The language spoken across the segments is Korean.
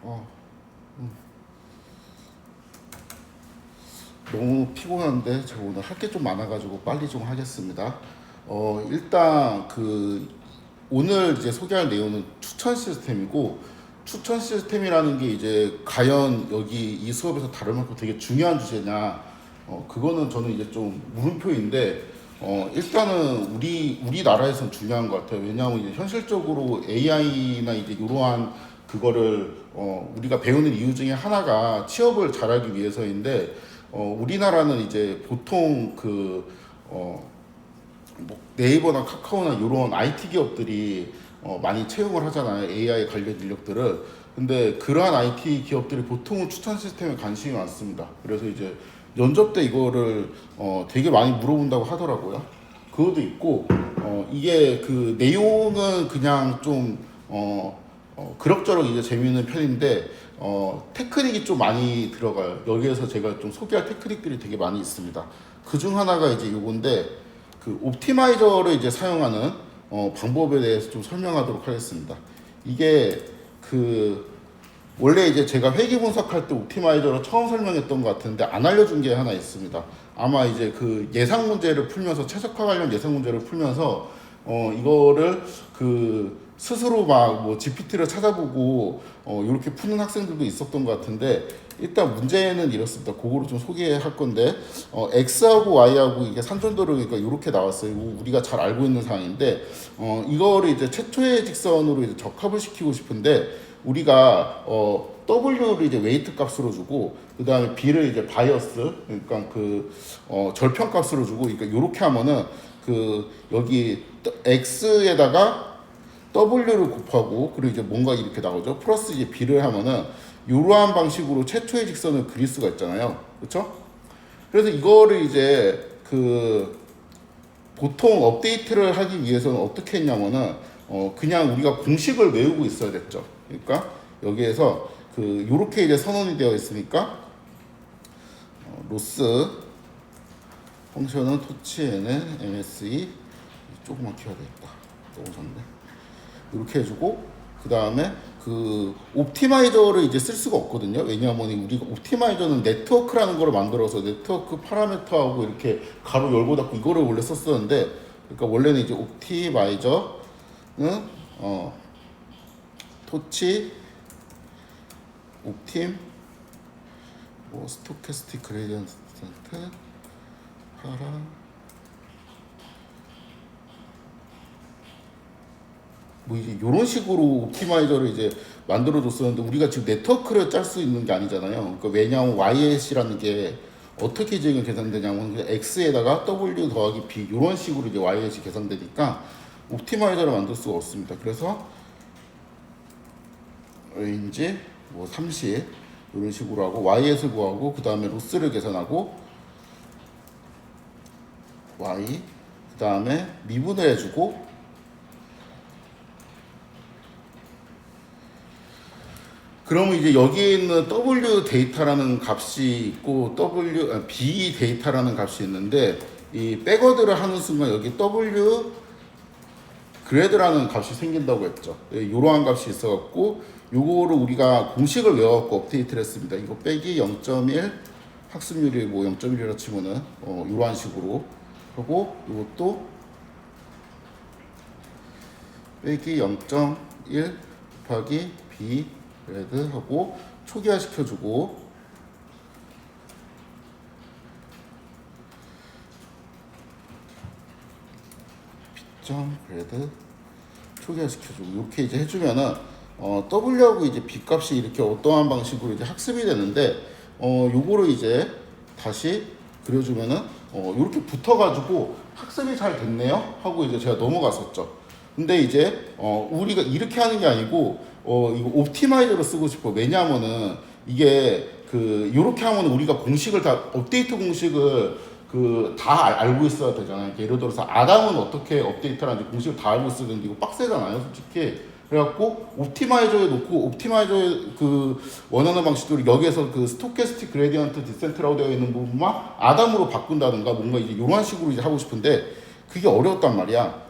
어, 너무 피곤한데 제가 오늘 할 게 좀 많아가지고 빨리 좀 하겠습니다. 일단 오늘 이제 소개할 내용은 추천 시스템이고, 추천 시스템이라는 게 이제 과연 여기 이 수업에서 다룰 만큼 되게 중요한 주제냐, 그거는 저는 이제 좀 물음표인데, 일단은 우리나라에서는 중요한 것 같아요. 왜냐하면 이제 현실적으로 AI나 이제 이러한 그거를 우리가 배우는 이유 중에 하나가 취업을 잘하기 위해서인데, 우리나라는 이제 보통 뭐 네이버나 카카오나 이런 IT 기업들이 많이 채용을 하잖아요. AI 관련 인력들을. 근데 그러한 IT 기업들이 보통은 추천 시스템에 관심이 많습니다. 그래서 이제 면접 때 이거를 되게 많이 물어본다고 하더라고요. 그것도 있고, 이게 그 내용은 그냥 좀 그럭저럭 이제 재미있는 편인데, 테크닉이 좀 많이 들어가요. 여기에서 제가 좀 소개할 테크닉들이 되게 많이 있습니다. 그 중 하나가 이제 요건데, 그 옵티마이저를 이제 사용하는 방법에 대해서 좀 설명하도록 하겠습니다. 이게 원래 이제 제가 회계 분석할 때 옵티마이저를 처음 설명했던 것 같은데 안 알려준 게 하나 있습니다. 아마 이제 그 예상 문제를 풀면서 최적화 관련 예상 문제를 풀면서 이거를 스스로 막 뭐 GPT를 찾아보고 이렇게 푸는 학생들도 있었던 것 같은데, 일단 문제는 이렇습니다. 그거를 좀 소개할 건데, X하고 Y하고 이게 산전도로니까 이렇게 나왔어요. 우리가 잘 알고 있는 사항인데, 이거를 이제 최초의 직선으로 이제 적합을 시키고 싶은데, 우리가 W를 이제 웨이트 값으로 주고, 그 다음에 B를 이제 바이어스, 그러니까 절편 값으로 주고, 그러니까 이렇게 하면은 여기 X에다가 W를 곱하고, 그리고 이제 뭔가 이렇게 나오죠. 플러스 이제 B를 하면은 이러한 방식으로 최초의 직선을 그릴 수가 있잖아요. 그렇죠? 그래서 이거를 이제 보통 업데이트를 하기 위해서는 어떻게 했냐면은 그냥 우리가 공식을 외우고 있어야 됐죠. 그러니까 여기에서 요렇게 이제 선언이 되어 있으니까 로스 펑션은 토치에는 MSE 조금만 키워야 되겠다. 너무 작네. 이렇게 해주고, 그 다음에 옵티마이저를 이제 쓸 수가 없거든요. 왜냐하면 우리가 옵티마이저는 네트워크라는 걸 만들어서 네트워크 파라미터하고 이렇게 가로 열고 닫고 이거를 원래 썼었는데, 그러니까 원래는 이제 옵티마이저는 토치 옵팀 뭐 스토캐스틱 그레디언트 파라 뭐 이제 이런 식으로 옵티마이저를 이제 만들어 줬었는데, 우리가 지금 네트워크를 짤 수 있는 게 아니잖아요. 그러니까 왜냐하면 YS라는 게 어떻게 지금 계산되냐면 X에다가 W 더하기 B 이런 식으로 이제 YS 계산되니까 옵티마이저를 만들 수가 없습니다. 그래서 range 뭐 30 이런 식으로 하고 YS를 구하고, 그 다음에 로스를 계산하고 Y, 그 다음에 미분을 해주고, 그러면 이제 여기에 있는 W 데이터라는 값이 있고 B 데이터라는 값이 있는데, 이 백워드를 하는 순간 여기 W 그레드라는 값이 생긴다고 했죠. 이러한 값이 있어갖고 요거를 우리가 공식을 외워갖고 업데이트를 했습니다. 이거 빼기 0.1 학습률이 뭐 0.1이라 치면은 이러한 식으로 하고, 이것도 빼기 0.1 곱하기 B 그레드 하고 초기화 시켜주고, B점 그레드 초기화 시켜주고, 이렇게 이제 해주면은 W하고 이제 B 값이 이렇게 어떠한 방식으로 이제 학습이 되는데, 요거를 이제 다시 그려주면은 이렇게 붙어가지고 학습이 잘 됐네요 하고 이제 제가 넘어갔었죠. 근데 이제 우리가 이렇게 하는 게 아니고 이거 옵티마이저로 쓰고 싶어. 왜냐하면은 이게 요렇게 하면 우리가 공식을 다 업데이트 공식을 다 알고 있어야 되잖아요. 예를 들어서 아담은 어떻게 업데이트를 하는지 공식을 다 알고 있어야 되는데 이거 빡세잖아요, 솔직히. 그래갖고 옵티마이저에 놓고 옵티마이저의 원하는 방식으로 여기에서 스토캐스틱 그레디언트 디센트라고 되어 있는 부분만 아담으로 바꾼다든가 뭔가 이제 이런 식으로 이제 하고 싶은데 그게 어려웠단 말이야.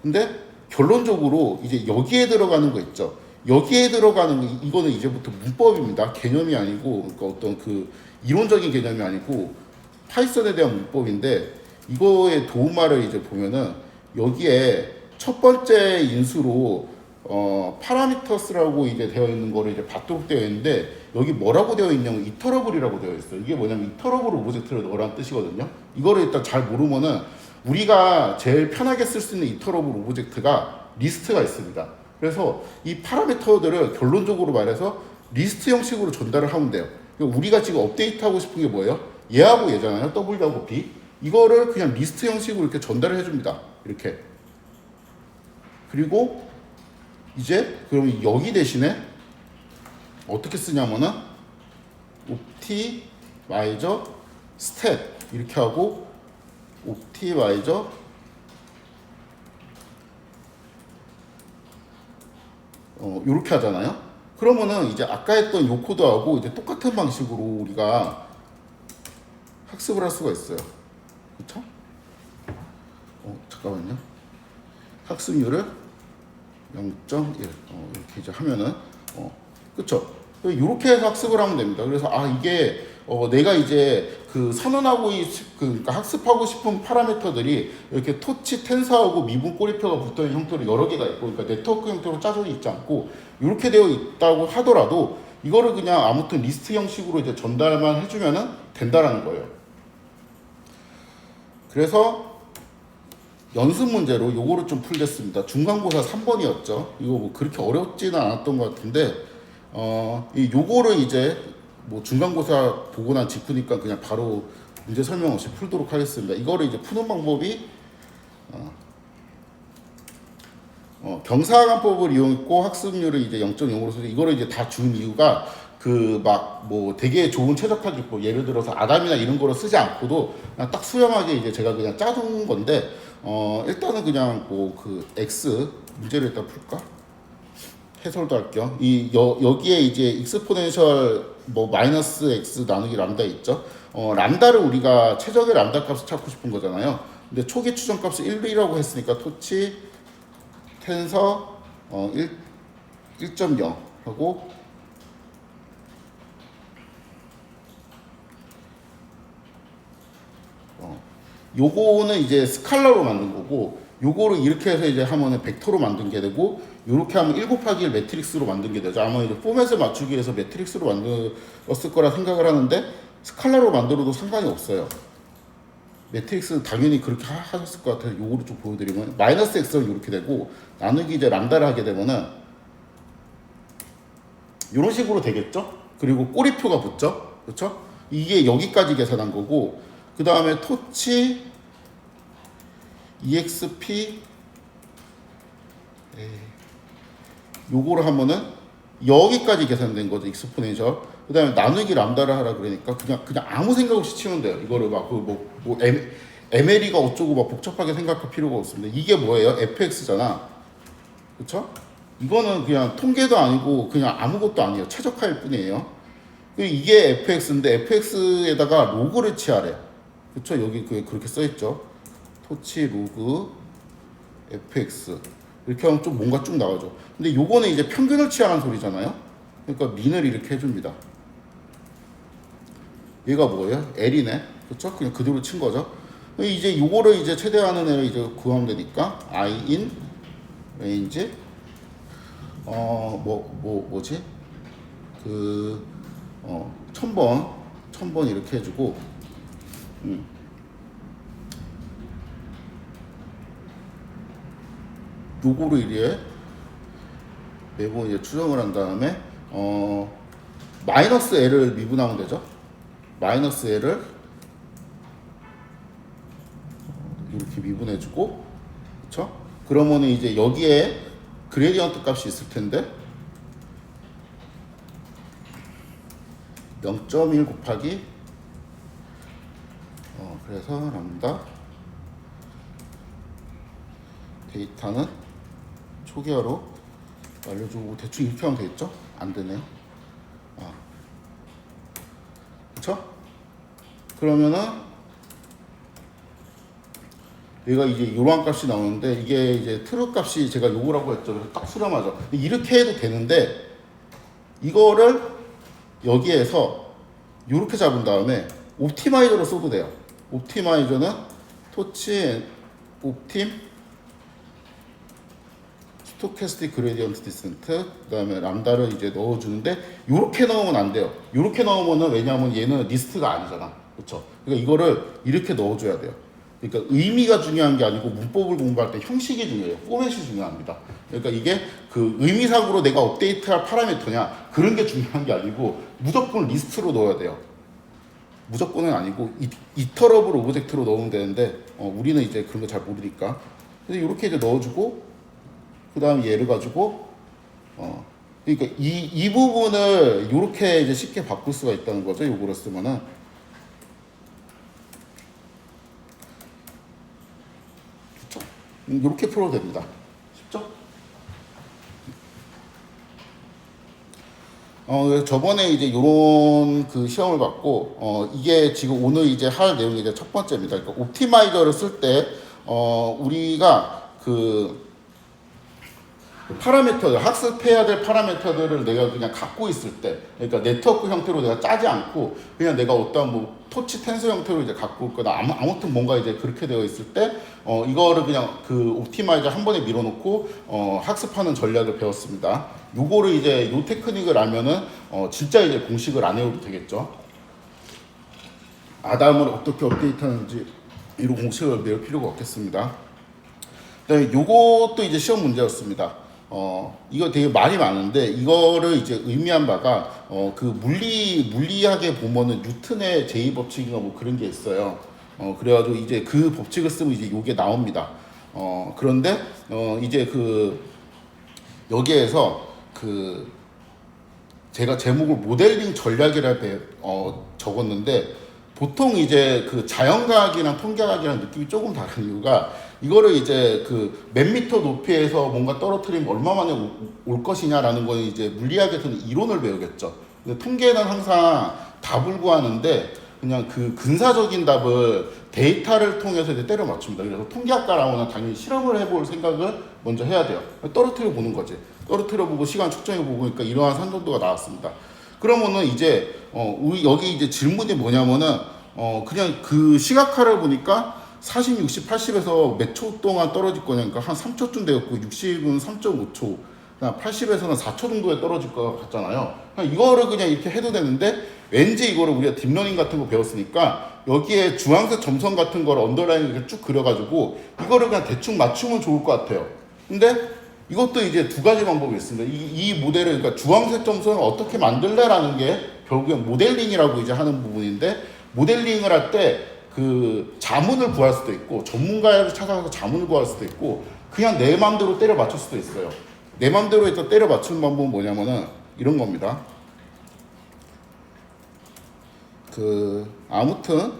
근데 결론적으로 이제 여기에 들어가는 거 있죠. 여기에 들어가는 이거는 이제부터 문법입니다. 개념이 아니고 그러니까 어떤 그 이론적인 개념이 아니고 파이썬에 대한 문법인데 이거의 도움말을 이제 보면은 여기에 첫 번째 인수로 파라미터스라고 이제 되어 있는 거를 이제 받도록 되어 있는데 여기 뭐라고 되어 있냐면 이터러블이라고 되어 있어요. 이게 뭐냐면 이터러블 오브젝트를 넣으라는 뜻이거든요. 이거를 일단 잘 모르면은 우리가 제일 편하게 쓸 수 있는 이터러블 오브젝트가 리스트가 있습니다. 그래서 이 파라미터들을 결론적으로 말해서 리스트 형식으로 전달을 하면 돼요. 우리가 지금 업데이트하고 싶은 게 뭐예요? 얘하고 얘잖아요. W하고 B. 이거를 그냥 리스트 형식으로 이렇게 전달을 해줍니다. 이렇게. 그리고 이제 그럼 여기 대신에 어떻게 쓰냐면은 옵티마이저 스탯 이렇게 하고 옵티마이저 이렇게 하잖아요. 그러면은 이제 아까 했던 요 코드하고 이제 똑같은 방식으로 우리가 학습을 할 수가 있어요. 그쵸? 잠깐만요. 학습률을 0.1 이렇게 이제 하면은 그쵸? 이렇게 해서 학습을 하면 됩니다. 그래서 이게 내가 이제 그 선언하고 그러니까 학습하고 싶은 파라미터들이 이렇게 토치 텐서하고 미분 꼬리표가 붙어있는 형태로 여러 개가 있고 그러니까 네트워크 형태로 짜져 있지 않고 이렇게 되어 있다고 하더라도 이거를 그냥 아무튼 리스트 형식으로 이제 전달만 해주면은 된다라는 거예요. 그래서 연습 문제로 요거를 좀 풀겠습니다. 중간고사 3번이었죠. 이거 뭐 그렇게 어렵지는 않았던 것 같은데 요거를 이제 뭐 중간고사 보고 난 직후니까 그냥 바로 문제 설명 없이 풀도록 하겠습니다. 이거를 이제 푸는 방법이 경사관법을 이용했고 학습률을 이제 0.0으로 서 이거를 이제 다 준 이유가 그 막 뭐 되게 좋은 최적화 기법 예를 들어서 아담이나 이런 거를 쓰지 않고도 그냥 딱 수렴하게 이제 제가 그냥 짜둔 건데 일단은 그냥 뭐 그 x 문제를 일단 풀까? 해설도 할게요. 여기에 이제 익스포넨셜 뭐 마이너스 x 나누기 람다 있죠. 람다를 우리가 최적의 람다 값을 찾고 싶은 거잖아요. 근데 초기 추정 값을 1이라고 했으니까 토치 텐서 1.0 하고 요거는 이제 스칼라로 만든 거고 요거를 이렇게 해서 이제 하면은 벡터로 만든 게 되고 요렇게 하면 1 곱하기 1 매트릭스로 만든 게 되죠. 아마 이제 포맷을 맞추기 위해서 매트릭스로 만들었을 거라 생각을 하는데 스칼라로 만들어도 상관이 없어요. 매트릭스는 당연히 그렇게 하셨을 것 같아서 요거를 좀 보여드리면 마이너스 x는 이렇게 되고 나누기 이제 람다를 하게 되면은 이런 식으로 되겠죠. 그리고 꼬리표가 붙죠. 그렇죠? 이게 여기까지 계산한 거고 그 다음에 토치 exp 요거를 하면은 여기까지 계산된 거죠. 익스포넨셜. 그 다음에 나누기 람다를 하라 그러니까 그냥 아무 생각 없이 치면 돼요. 이거를 막 MLE가 어쩌고 막 복잡하게 생각할 필요가 없습니다. 이게 뭐예요? fx잖아. 그쵸? 이거는 그냥 통계도 아니고 그냥 아무것도 아니에요. 최적화일 뿐이에요. 이게 fx인데 fx에다가 로그를 취하래. 그쵸? 여기 그렇게 써있죠. 토치 로그 fx 이렇게 하면 좀 뭔가 쭉 나와죠. 근데 요거는 이제 평균을 취하는 소리잖아요. 그러니까 민을 이렇게 해줍니다. 얘가 뭐예요? L이네. 그쵸? 그냥 그대로 친 거죠. 이제 요거를 이제 최대한은 애를 이제 구하면 되니까 I in range 뭐지? 1000번 이렇게 해주고 요거를 이제 매번 이제 추정을 한 다음에 마이너스 L을 미분하면 되죠. 마이너스 L을 이렇게 미분해주고, 그렇죠? 그러면은 이제 여기에 그레디언트 값이 있을 텐데 0.1 곱하기 그래서 람다 데이터는 초기화로 알려주고 대충 이렇게 하면 되겠죠? 안 되네요. 그쵸? 그러면은 얘가 이제 이러한 값이 나오는데 이게 이제 트루 값이 제가 요거라고 했죠. 그래서 딱 수렴하죠. 이렇게 해도 되는데 이거를 여기에서 이렇게 잡은 다음에 옵티마이저로 써도 돼요. 옵티마이저는 토치 옵팀 스토캐스틱 그레디언트 디센트 그다음에 람다를 이제 넣어주는데 이렇게 넣으면 안 돼요. 이렇게 넣으면은 왜냐하면 얘는 리스트가 아니잖아, 그렇죠? 그러니까 이거를 이렇게 넣어줘야 돼요. 그러니까 의미가 중요한 게 아니고 문법을 공부할 때 형식이 중요해요. 포맷이 중요합니다. 그러니까 이게 그 의미상으로 내가 업데이트할 파라미터냐 그런 게 중요한 게 아니고 무조건 리스트로 넣어야 돼요. 무조건은 아니고 이터러블 오브젝트로 넣으면 되는데 우리는 이제 그런 거 잘 모르니까 그래서 이렇게 이제 넣어주고 그 다음 얘를 가지고 그러니까 이 부분을 이렇게 이제 쉽게 바꿀 수가 있다는 거죠. 요거를 쓰면은 그렇죠? 이렇게 풀어도 됩니다. 쉽죠? 저번에 이제 요런 그 시험을 받고, 이게 지금 오늘 이제 할 내용이 이제 첫 번째입니다. 그러니까 옵티마이저를 쓸 때, 우리가 그 파라미터들, 학습해야 될 파라미터들을 내가 그냥 갖고 있을 때, 그러니까 네트워크 형태로 내가 짜지 않고, 그냥 내가 어떤 뭐 토치 텐서 형태로 이제 갖고 있거나, 아무튼 뭔가 이제 그렇게 되어 있을 때, 이거를 그냥 그 옵티마이저 한 번에 밀어놓고, 학습하는 전략을 배웠습니다. 요거를 이제 요 테크닉을 알면은, 진짜 이제 공식을 안 외워도 되겠죠. 아담을 어떻게 업데이트하는지, 이런 공식을 배울 필요가 없겠습니다. 그다음에 요것도 이제 시험 문제였습니다. 이거 되게 말이 많은데 이거를 이제 의미한 바가 그 물리학에 보면은 뉴턴의 제2법칙인가 뭐 그런 게 있어요. 그래가지고 이제 그 법칙을 쓰면 이제 요게 나옵니다. 그런데 이제 그 여기에서 그 제가 제목을 모델링 전략이라 적었는데 보통 이제 그 자연과학이랑 통계학이랑 느낌이 조금 다른 이유가 이거를 이제 그 몇 미터 높이에서 뭔가 떨어뜨리면 얼마 만에 올 것이냐라는 건 이제 물리학에서는 이론을 배우겠죠. 근데 통계는 항상 답을 구하는데 그냥 그 근사적인 답을 데이터를 통해서 이제 때려 맞춥니다. 그래서 통계학과라고는 당연히 실험을 해볼 생각을 먼저 해야 돼요. 떨어뜨려 보는 거지. 떨어뜨려 보고 시간 측정해 보고 그러니까 이러한 산정도가 나왔습니다. 그러면은 이제 우리 여기 이제 질문이 뭐냐면은 그냥 그 시각화를 보니까 40, 60, 80에서 몇 초 동안 떨어질 거냐니까 한 3초쯤 되었고 60은 3.5초 80에서는 4초 정도에 떨어질 것 같잖아요. 그냥 이거를 그냥 이렇게 해도 되는데 왠지 이거를 우리가 딥러닝 같은 거 배웠으니까 여기에 주황색 점선 같은 거를 언더라인 이렇게 쭉 그려가지고 이거를 그냥 대충 맞추면 좋을 것 같아요. 근데 이것도 이제 두 가지 방법이 있습니다. 이 모델을 그러니까 주황색 점선을 어떻게 만들래라는 게 결국엔 모델링이라고 이제 하는 부분인데 모델링을 할 때 그 자문을 구할 수도 있고 전문가를 찾아가서 자문을 구할 수도 있고 그냥 내 맘대로 때려 맞출 수도 있어요. 내 맘대로 일단 때려 맞추는 방법은 뭐냐면은 이런 겁니다. 그 아무튼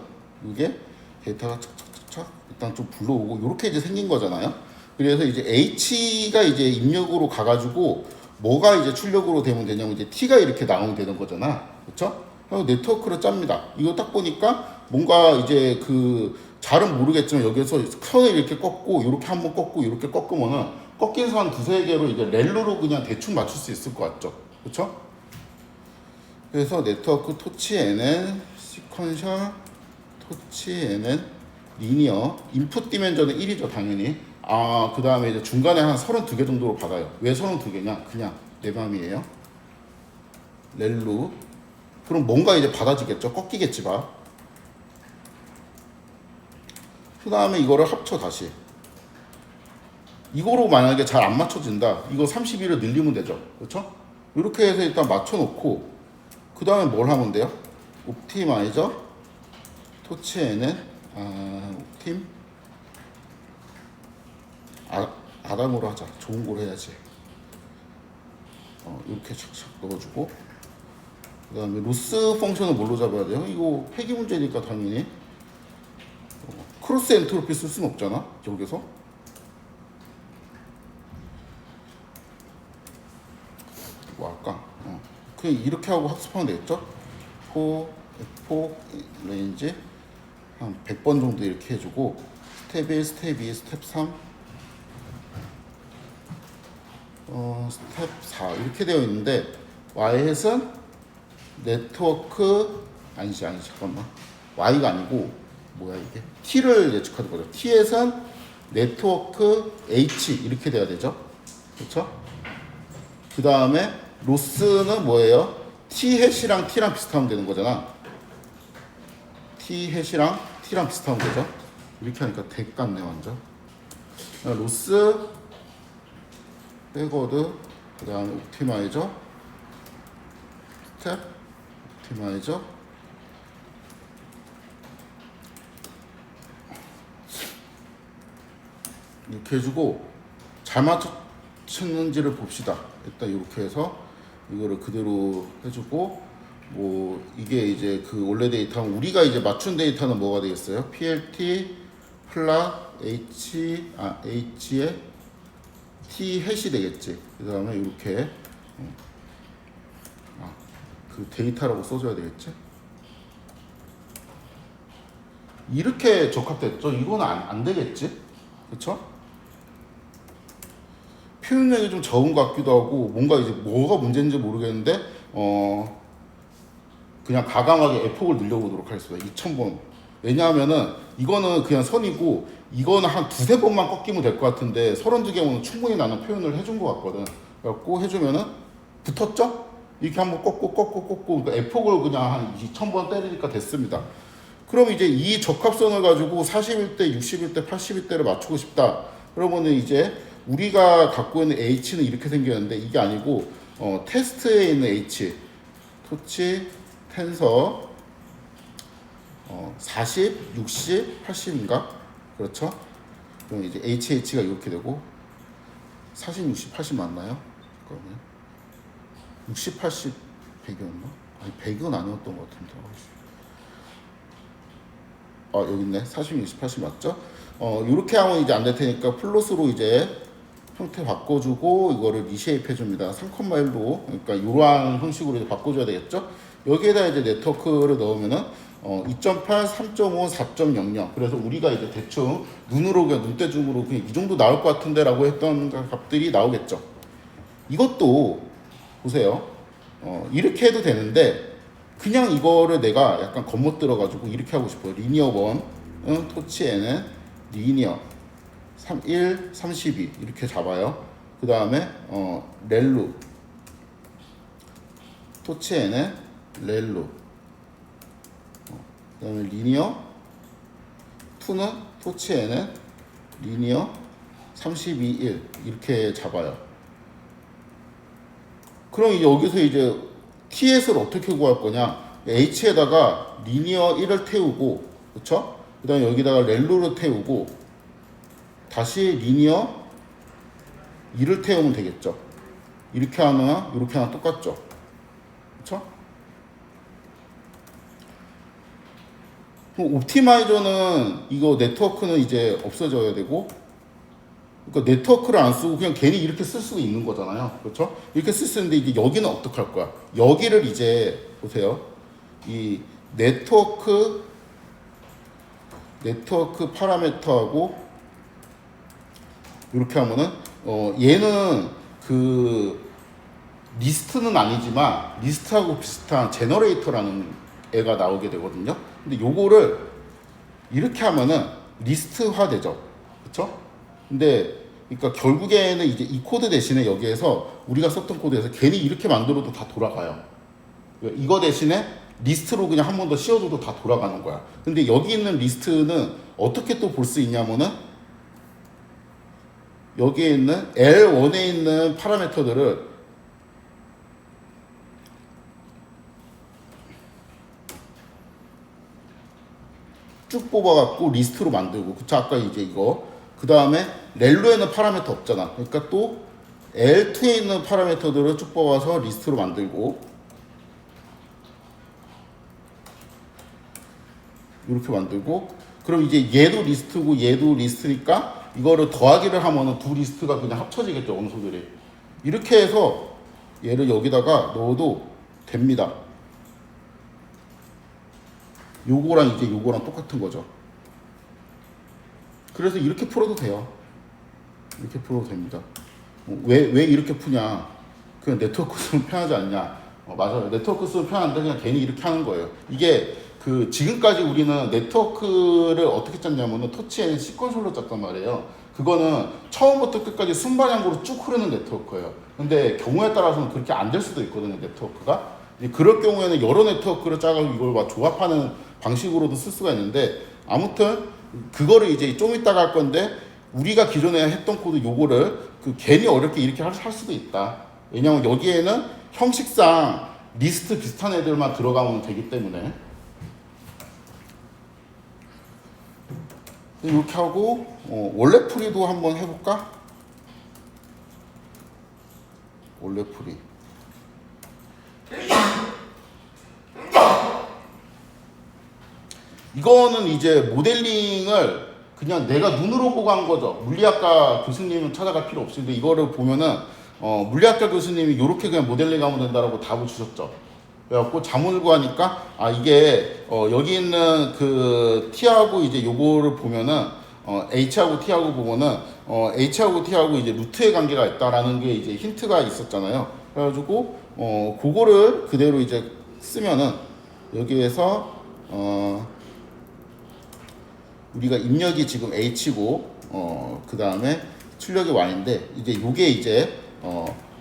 이게 데이터가 착착착착 일단 좀 불러오고 이렇게 이제 생긴 거잖아요. 그래서 이제 H가 이제 입력으로 가가지고 뭐가 이제 출력으로 되면 되냐면 이제 T가 이렇게 나오면 되는 거잖아. 그렇죠? 그래서 네트워크를 짭니다. 이거 딱 보니까 뭔가 이제 그 잘은 모르겠지만 여기서 선을 이렇게 꺾고 이렇게 한번 꺾고 이렇게 꺾으면은 꺾인 선 두세 개로 이제 렐로로 그냥 대충 맞출 수 있을 것 같죠. 그렇죠? 그래서 네트워크 토치 NN 시퀀셜 토치 NN 리니어 인풋 디멘전은 1이죠 당연히. 그 다음에 이제 중간에 한 32개 정도로 받아요. 왜 32개냐? 그냥 내 맘이에요. 렐루. 그럼 뭔가 이제 받아지겠죠? 꺾이겠지 봐. 그 다음에 이거를 합쳐 다시. 이거로 만약에 잘 안 맞춰진다. 이거 31을 늘리면 되죠. 그렇죠? 이렇게 해서 일단 맞춰놓고 그 다음에 뭘 하면 돼요? 옵티마이저 토치에는 옵팀 아담으로 하자. 좋은 걸 해야지. 이렇게 착착 넣어주고 그 다음에 로스 펑션을 뭘로 잡아야 돼요? 이거 회귀 문제니까 당연히 크로스 엔트로피 쓸 수는 없잖아. 여기서 뭐 할까? 그냥 이렇게 하고 학습하면 되겠죠? 포 레인지 한 100번 정도 이렇게 해주고 스텝 1, 스텝 2, 스텝 3, 스텝 4 이렇게 되어 있는데 y햇은 네트워크 아니 잠깐만 y가 아니고 뭐야 이게 t를 예측하는 거죠. t햇은 네트워크 h 이렇게 돼야 되죠. 그렇죠? 그 다음에 로스는 뭐예요? t햇이랑 t랑 비슷하면 되는 거잖아. t햇이랑 t랑 비슷하면 되죠. 이렇게 하니까 덱 같네 완전. 로스 백워드 그 다음에 옵티마이저 스텝 옵티마이저 이렇게 해주고 잘 맞췄는지를 봅시다. 일단 이렇게 해서 이거를 그대로 해주고 뭐 이게 이제 그 원래 데이터는 우리가 이제 맞춘 데이터는 뭐가 되겠어요? PLT 플라 H의 T 햇이 되겠지. 그 다음에 이렇게 그 데이터라고 써줘야 되겠지. 이렇게 적합됐죠. 이거는 안 되겠지. 그쵸? 표현량이 좀 적은 것 같기도 하고 뭔가 이제 뭐가 문제인지 모르겠는데 그냥 가감하게 F폭을 늘려보도록 하겠습니다. 2000번. 왜냐하면은 이거는 그냥 선이고 이거는 한 두세 번만 꺾이면 될 것 같은데 32개는 충분히 나는 표현을 해준 것 같거든. 그래갖고 해주면은 붙었죠? 이렇게 한번 꺾고 그러니까 F폭을 그냥 한 2000번 때리니까 됐습니다. 그럼 이제 이 적합선을 가지고 41대, 61대, 81대를 맞추고 싶다. 그러면은 이제 우리가 갖고 있는 H는 이렇게 생겼는데 이게 아니고 테스트에 있는 H 토치 텐서 40, 60, 80인가? 그렇죠? 그럼 이제 HH가 이렇게 되고 40, 60, 80 맞나요? 잠깐만요. 60, 80, 100이었나? 아니 100은 아니었던 것 같은데. 여기 있네. 40, 60, 80 맞죠? 이렇게 하면 이제 안 될 테니까 플롯으로 이제 형태 바꿔주고 이거를 리쉐입 해줍니다. 3,1로 그러니까 이러한 형식으로 이제 바꿔줘야 되겠죠? 여기에다 이제 네트워크를 넣으면은 2.8, 3.5, 4.00 그래서 우리가 이제 대충 눈으로 그냥 눈대중으로 그냥 이 정도 나올 것 같은데라고 했던 값들이 나오겠죠. 이것도 보세요. 이렇게 해도 되는데 그냥 이거를 내가 약간 겉멋 들어가지고 이렇게 하고 싶어요. 리니어 1, 토치에는 리니어 1, 32 이렇게 잡아요. 그 다음에 렐루 토치에는 렐루 그 다음에 리니어 2는 토치에는 리니어 32, 1 이렇게 잡아요. 그럼 이제 여기서 이제 TS를 어떻게 구할 거냐? H에다가 리니어 1을 태우고, 그쵸? 그 다음에 여기다가 렐루를 태우고, 다시 리니어 2를 태우면 되겠죠. 이렇게 하나, 이렇게 하나 똑같죠. 그쵸? 그럼 옵티마이저는 이거 네트워크는 이제 없어져야 되고, 그러니까 네트워크를 안 쓰고 그냥 괜히 이렇게 쓸 수가 있는 거잖아요. 그렇죠? 이렇게 쓸 수 있는데 이제 여기는 어떡할 거야? 여기를 이제 보세요. 이 네트워크 파라미터하고 이렇게 하면은 얘는 그 리스트는 아니지만 리스트하고 비슷한 제너레이터라는 애가 나오게 되거든요. 근데 요거를 이렇게 하면은 리스트화 되죠. 그렇죠? 근데 그러니까 결국에는 이제 이 코드 대신에 여기에서 우리가 썼던 코드에서 괜히 이렇게 만들어도 다 돌아가요. 이거 대신에 리스트로 그냥 한 번 더 씌워줘도 다 돌아가는 거야. 근데 여기 있는 리스트는 어떻게 또 볼 수 있냐면은 여기에 있는 L1에 있는 파라미터들을 쭉 뽑아갖고 리스트로 만들고 그쵸? 아까 이제 이거 그 다음에 렐로에는 파라미터 없잖아. 그러니까 또 L2에 있는 파라미터들을 쭉 뽑아서 리스트로 만들고 이렇게 만들고 그럼 이제 얘도 리스트고 얘도 리스트니까 이거를 더하기를 하면은 두 리스트가 그냥 합쳐지겠죠. 원소들이. 이렇게 해서 얘를 여기다가 넣어도 됩니다. 요거랑 이제 요거랑 똑같은 거죠. 그래서 이렇게 풀어도 돼요. 이렇게 풀어도 됩니다. 왜 이렇게 푸냐? 그냥 네트워크 쓰면 편하지 않냐? 맞아요. 네트워크 쓰면 편한데 그냥 괜히 이렇게 하는 거예요. 이게 그 지금까지 우리는 네트워크를 어떻게 짰냐면은 터치에는 C 컨솔로 짰단 말이에요. 그거는 처음부터 끝까지 순반향으로 쭉 흐르는 네트워크예요. 근데 경우에 따라서는 그렇게 안 될 수도 있거든요, 네트워크가. 그럴 경우에는 여러 네트워크를 짜가지고 이걸 막 조합하는 방식으로도 쓸 수가 있는데, 아무튼 그거를 이제 좀 이따가 할 건데, 우리가 기존에 했던 코드 요거를 괜히 어렵게 이렇게 할 수도 있다. 왜냐면 여기에는 형식상 리스트 비슷한 애들만 들어가면 되기 때문에. 이렇게 하고 원래 풀이도 한번 해볼까? 원래 풀이. 이거는 이제 모델링을 그냥 내가 눈으로 보고 한 거죠. 물리학과 교수님은 찾아갈 필요 없이. 근데 이거를 보면은 물리학과 교수님이 이렇게 그냥 모델링 하면 된다라고 답을 주셨죠. 그래갖고 자문을 구하니까 이게 여기 있는 그 T하고 이제 요거를 보면은 H하고 T하고 보면은 H하고 T하고 이제 루트의 관계가 있다라는 게 이제 힌트가 있었잖아요. 그래가지고 그거를 그대로 이제 쓰면은 여기에서 우리가 입력이 지금 H고 그 다음에 출력이 Y인데 이제 요게 이제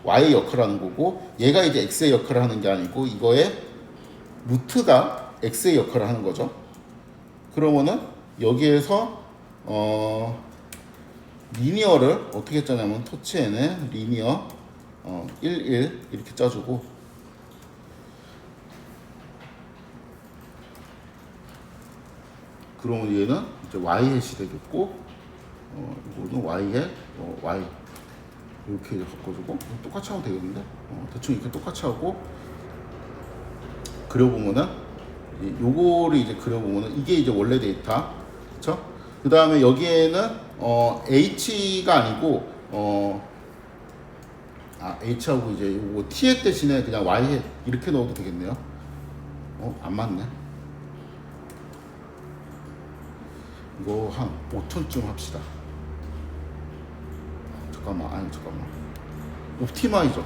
Y의 역할을 하는 거고, 얘가 이제 X의 역할을 하는 게 아니고 이거의 루트가 X의 역할을 하는 거죠. 그러면은 여기에서 리니어를 어떻게 짜냐면 터치에는 리니어 1, 1 이렇게 짜주고, 그러면 얘는 이제 Y 해시 되겠고, 이거는 Y 해 Y 이렇게 바꿔주고 똑같이 하면 되겠는데, 대충 이렇게 똑같이 하고 그려보면은 요거를 이제 그려보면은 이게 이제 원래 데이터, 그쵸? 그 다음에 여기에는 H가 아니고 H하고 이제 요거 T의 대신에 그냥 Y 이렇게 넣어도 되겠네요. 안 맞네. 이거 한 5톤쯤 합시다. 잠깐만. 옵티마이저는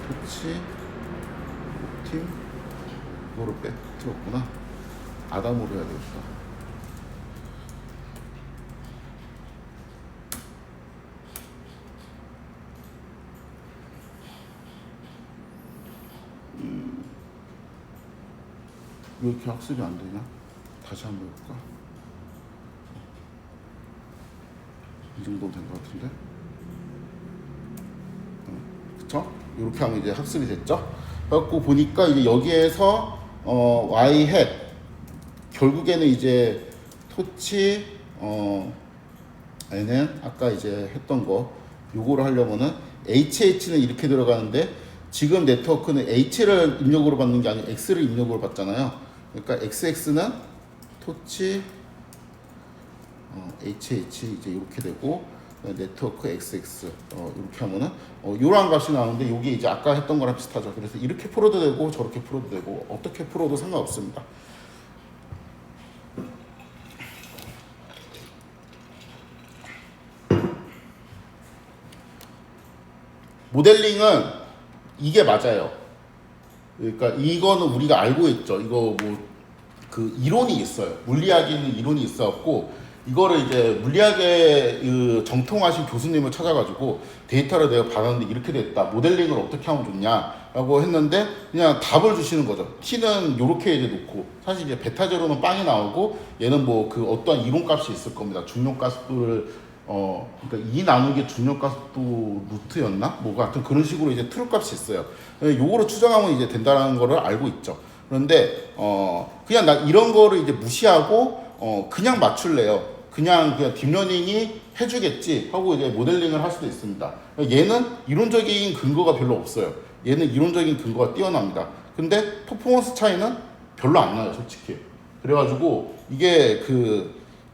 토치 옵팀 이거로 빼뜨렸구나. 아담으로 해야 되겠다. 왜 이렇게 학습이 안 되냐? 다시 한번 해볼까? 이 정도면 된 것 같은데? 그쵸? 이렇게 하면 이제 학습이 됐죠? 그래갖고 보니까 이제 여기에서 y hat 결국에는 이제 토치 얘는 아까 이제 했던 거 요거를 하려면은 HH는 이렇게 들어가는데, 지금 네트워크는 H를 입력으로 받는 게 아니고 X를 입력으로 받잖아요. 그러니까 XX는 토치 HH 이제 이렇게 되고, 네트워크 XX 이렇게 하면은 요런 값이 나오는데, 요게 이제 아까 했던 거랑 비슷하죠. 그래서 이렇게 풀어도 되고 저렇게 풀어도 되고 어떻게 풀어도 상관없습니다. 모델링은 이게 맞아요. 그러니까 이거는 우리가 알고 있죠. 이거 뭐 그 이론이 있어요. 물리학에 있는 이론이 있어갖고 이거를 이제 물리학에 그 정통하신 교수님을 찾아가지고 데이터를 내가 받았는데 이렇게 됐다. 모델링을 어떻게 하면 좋냐라고 했는데 그냥 답을 주시는 거죠. T는 이렇게 이제 놓고, 사실 이제 베타 제로는 빵이 나오고 얘는 뭐 그 어떠한 이론값이 있을 겁니다. 중력가속도를 그러니까 2 나누기 중력가속도 루트였나? 뭐 같은 그런 식으로 이제 트루 값이 있어요. 요거를 추정하면 이제 된다는 거를 알고 있죠. 그런데 그냥 나 이런 거를 이제 무시하고 그냥 맞출래요. 그냥 딥러닝이 해주겠지 하고 이제 모델링을 할 수도 있습니다. 얘는 이론적인 근거가 별로 없어요. 얘는 이론적인 근거가 뛰어납니다. 근데 퍼포먼스 차이는 별로 안 나요, 솔직히. 그래가지고 이게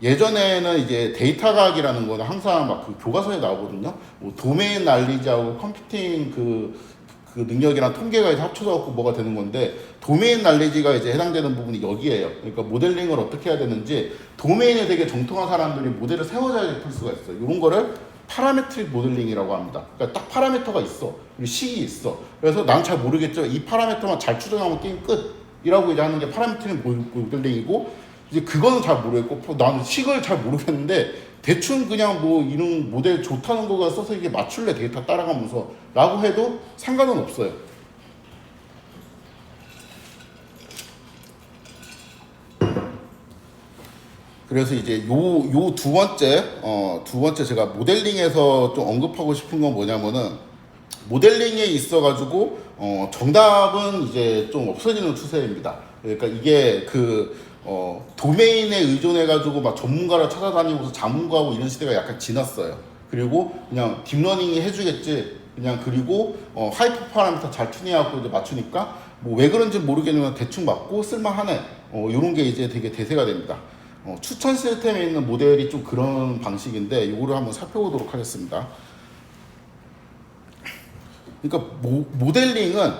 예전에는 이제 데이터 과학이라는 거는 항상 막 교과서에 나오거든요. 뭐 도메인 날리지하고 컴퓨팅 그 능력이랑 통계가 이제 합쳐져 갖고 뭐가 되는 건데, 도메인 날리지가 이제 해당되는 부분이 여기에요. 그러니까 모델링을 어떻게 해야 되는지, 도메인에 되게 정통한 사람들이 모델을 세워줘야 풀 수가 있어요. 이런 거를 파라메트릭 모델링이라고 합니다. 그러니까 딱 파라미터가 있어. 그리고 식이 있어. 그래서 난 잘 모르겠죠. 이 파라미터만 잘 추정하면 게임 끝이라고 이제 하는 게 파라메트릭 모델링이고, 이제 그거는 잘 모르겠고, 나는 식을 잘 모르겠는데 대충 그냥 뭐 이런 모델 좋다는 거가 써서 이게 맞출래 데이터 따라가면서 라고 해도 상관은 없어요. 그래서 이제 요 두 번째 제가 모델링에서 좀 언급하고 싶은 건 뭐냐면은, 모델링에 있어가지고 정답은 이제 좀 없어지는 추세입니다. 그러니까 이게 도메인에 의존해가지고 막 전문가를 찾아다니면서 자문가하고 이런 시대가 약간 지났어요. 그리고 그냥 딥러닝이 해주겠지. 그냥 그리고 하이퍼 파라미터 잘 튜닝하고 이제 맞추니까 뭐 왜 그런지 모르겠지만 대충 맞고 쓸만하네. 이런 게 이제 되게 대세가 됩니다. 추천 시스템에 있는 모델이 좀 그런 방식인데 이거를 한번 살펴보도록 하겠습니다. 그러니까 모델링은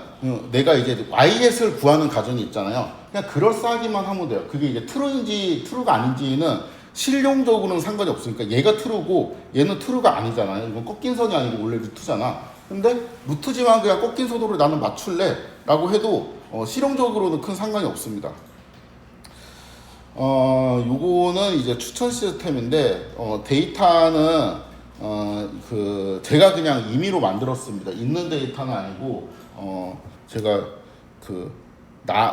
내가 이제 YS를 구하는 과정이 있잖아요. 그냥 그럴싸하기만 하면 돼요. 그게 이제 트루인지 트루가 아닌지는 실용적으로는 상관이 없으니까, 얘가 트루고 얘는 트루가 아니잖아요. 이건 꺾인 선이 아니고 원래 루트잖아. 근데 루트지만 그냥 꺾인 선으로 나는 맞출래 라고 해도 실용적으로는 큰 상관이 없습니다. 요거는 이제 추천 시스템인데, 데이터는 제가 그냥 임의로 만들었습니다. 있는 데이터는 아니고, 제가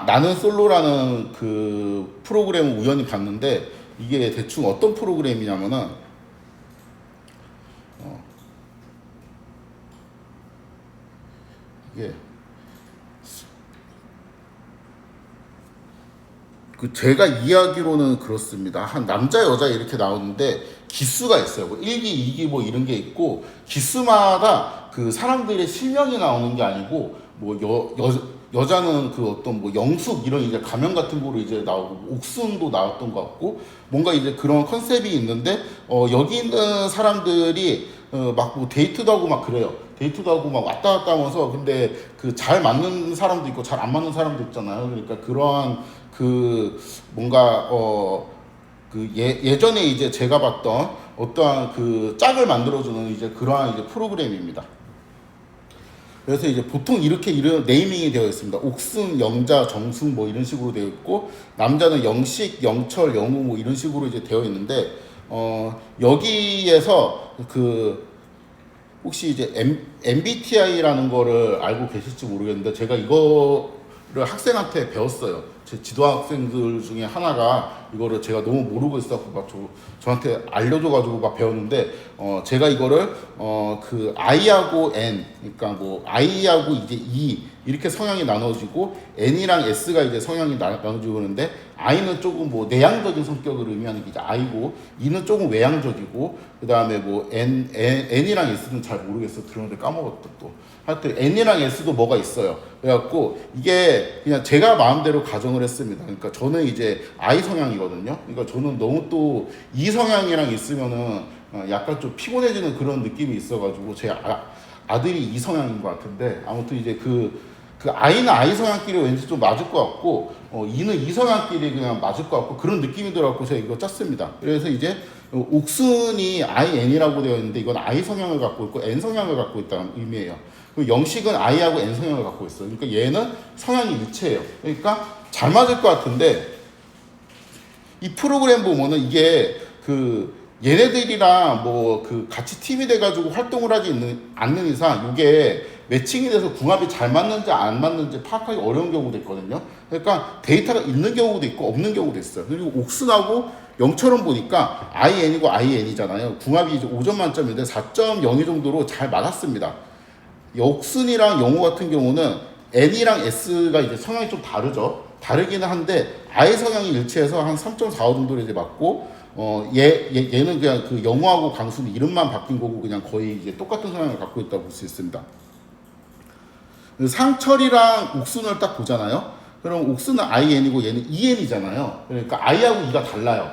나는 솔로라는 그 프로그램을 우연히 봤는데, 이게 대충 어떤 프로그램이냐면은, 이게 제가 이해하기로는 그렇습니다. 한 남자 여자 이렇게 나오는데 기수가 있어요. 뭐 1기, 2기 뭐 이런 게 있고, 기수마다 그 사람들의 실명이 나오는 게 아니고, 뭐 여자는 그 어떤 뭐 영숙 이런 이제 가명 같은 거로 이제 나오고, 옥순도 나왔던 것 같고, 뭔가 이제 그런 컨셉이 있는데, 여기 있는 사람들이 막 뭐 데이트도 하고 막 그래요. 데이트도 하고 막 왔다 갔다 하면서, 근데 그 잘 맞는 사람도 있고 잘 안 맞는 사람도 있잖아요. 그러니까 그러한 뭔가 예전에 이제 제가 봤던 어떠한 그 짝을 만들어주는 이제 그러한 이제 프로그램입니다. 그래서 이제 보통 이렇게 이런 네이밍이 되어 있습니다. 옥순, 영자, 정순 뭐 이런 식으로 되어 있고, 남자는 영식, 영철, 영우 뭐 이런 식으로 이제 되어 있는데, 여기에서 혹시 이제 MBTI라는 거를 알고 계실지 모르겠는데, 제가 이거를 학생한테 배웠어요. 제 지도학생들 중에 하나가 이거를 제가 너무 모르고 있었고 막 저한테 알려줘가지고 막 배웠는데, 제가 이거를 I하고 N, 그러니까 뭐 I하고 이제 E 이렇게 성향이 나눠지고, N이랑 S가 이제 성향이 나눠지고 그러는데, I는 조금 뭐 내향적인 성격을 의미하는 게 이제 I고, E는 조금 외향적이고, 그 다음에 뭐 N이랑 S는 잘 모르겠어. 들었는데 까먹었다 또. 하여튼 N이랑 S도 뭐가 있어요. 그래갖고 이게 그냥 제가 마음대로 가정을 했습니다. 그러니까 저는 이제 I 성향이거든요. 그러니까 저는 너무 또 E 성향이랑 있으면은 약간 좀 피곤해지는 그런 느낌이 있어가지고, 제 아들이 E 성향인 것 같은데, 아무튼 이제 I는 I 성향끼리 왠지 좀 맞을 것 같고, E는 E 성향끼리 그냥 맞을 것 같고, 그런 느낌이 들어갖고 제가 이거 짰습니다. 그래서 이제 옥순이 IN이라고 되어 있는데, 이건 I 성향을 갖고 있고 N 성향을 갖고 있다는 의미예요. 그리고 영식은 I하고 N 성향을 갖고 있어요. 그러니까 얘는 성향이 일치해요. 그러니까 잘 맞을 것 같은데, 이 프로그램 보면은 이게 얘네들이랑 같이 팀이 돼가지고 활동을 하지 않는 이상 이게 매칭이 돼서 궁합이 잘 맞는지 안 맞는지 파악하기 어려운 경우도 있거든요. 그러니까 데이터가 있는 경우도 있고 없는 경우도 있어요. 그리고 옥순하고 영처럼 보니까 IN이고 IN이잖아요. 궁합이 이제 5점 만점인데 4.02 정도로 잘 맞았습니다. 옥순이랑 영호 같은 경우는 N이랑 S가 이제 성향이 좀 다르죠. 다르기는 한데 I 성향이 일치해서 한 3.45 정도로 이제 맞고, 얘는 그냥 영호하고 강수는 이름만 바뀐 거고 그냥 거의 이제 똑같은 성향을 갖고 있다고 볼 수 있습니다. 상철이랑 옥순을 딱 보잖아요. 그럼 옥순은 IN이고 얘는 EN이잖아요. 그러니까 I하고 E가 달라요.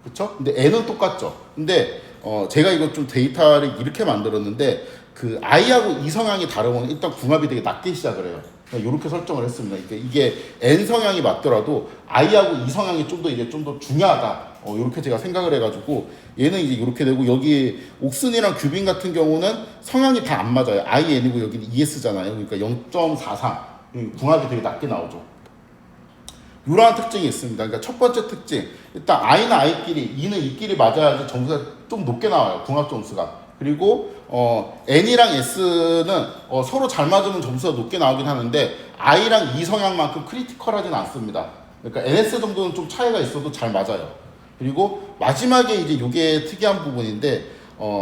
그쵸? 근데 N은 똑같죠. 근데 제가 이거 좀 데이터를 이렇게 만들었는데, 그 I하고 E 성향이 다르면 일단 궁합이 되게 낮게 시작을 해요. 이렇게 설정을 했습니다. 그러니까 이게 N 성향이 맞더라도 I하고 E 성향이 좀 더 이제 좀 더 중요하다. 이렇게 제가 생각을 해가지고 얘는 이제 이렇게 되고 여기 옥슨이랑 규빈 같은 경우는 성향이 다 안 맞아요. IN이고 여기는 ES잖아요. 그러니까 0.43 궁합이 되게 낮게 나오죠. 이러한 특징이 있습니다. 그러니까 첫 번째 특징, 일단 I는 I끼리, E는 E끼리 맞아야지 점수가 좀 높게 나와요. 궁합 점수가. 그리고 N이랑 S는 서로 잘 맞으면 점수가 높게 나오긴 하는데 I랑 E 성향만큼 크리티컬하진 않습니다. 그러니까 NS 정도는 좀 차이가 있어도 잘 맞아요. 그리고 마지막에 이제 이게 특이한 부분인데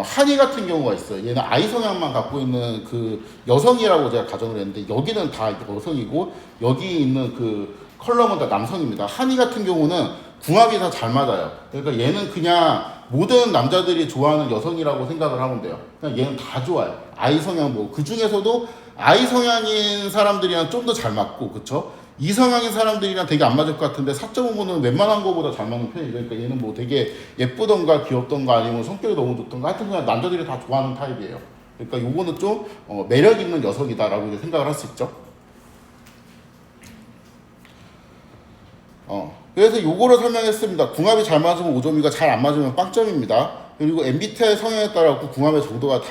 한이 같은 경우가 있어요. 얘는 I 성향만 갖고 있는 그 여성이라고 제가 가정을 했는데 여기는 다 여성이고 여기 있는 그 컬럼은 다 남성입니다. 한이 같은 경우는 궁합이 다 잘 맞아요. 그러니까 얘는 그냥 모든 남자들이 좋아하는 여성이라고 생각을 하면 돼요. 그냥 얘는 다 좋아요. I 성향 뭐 그 중에서도 I 성향인 사람들이랑 좀 더 잘 맞고, 그쵸? 이 성향인 사람들이랑 되게 안 맞을 것 같은데 4.5는 웬만한 거보다 잘 맞는 편이에요. 그러니까 얘는 뭐 되게 예쁘던가 귀엽던가 아니면 성격이 너무 좋던가 하여튼 그냥 남자들이 다 좋아하는 타입이에요. 그러니까 요거는 좀 매력 있는 여성이다라고 이제 생각을 할 수 있죠. 그래서 요거를 설명했습니다. 궁합이 잘 맞으면 5점이고 잘 안 맞으면 빵점입니다. 그리고 MBTI 성향에 따라 궁합의 정도가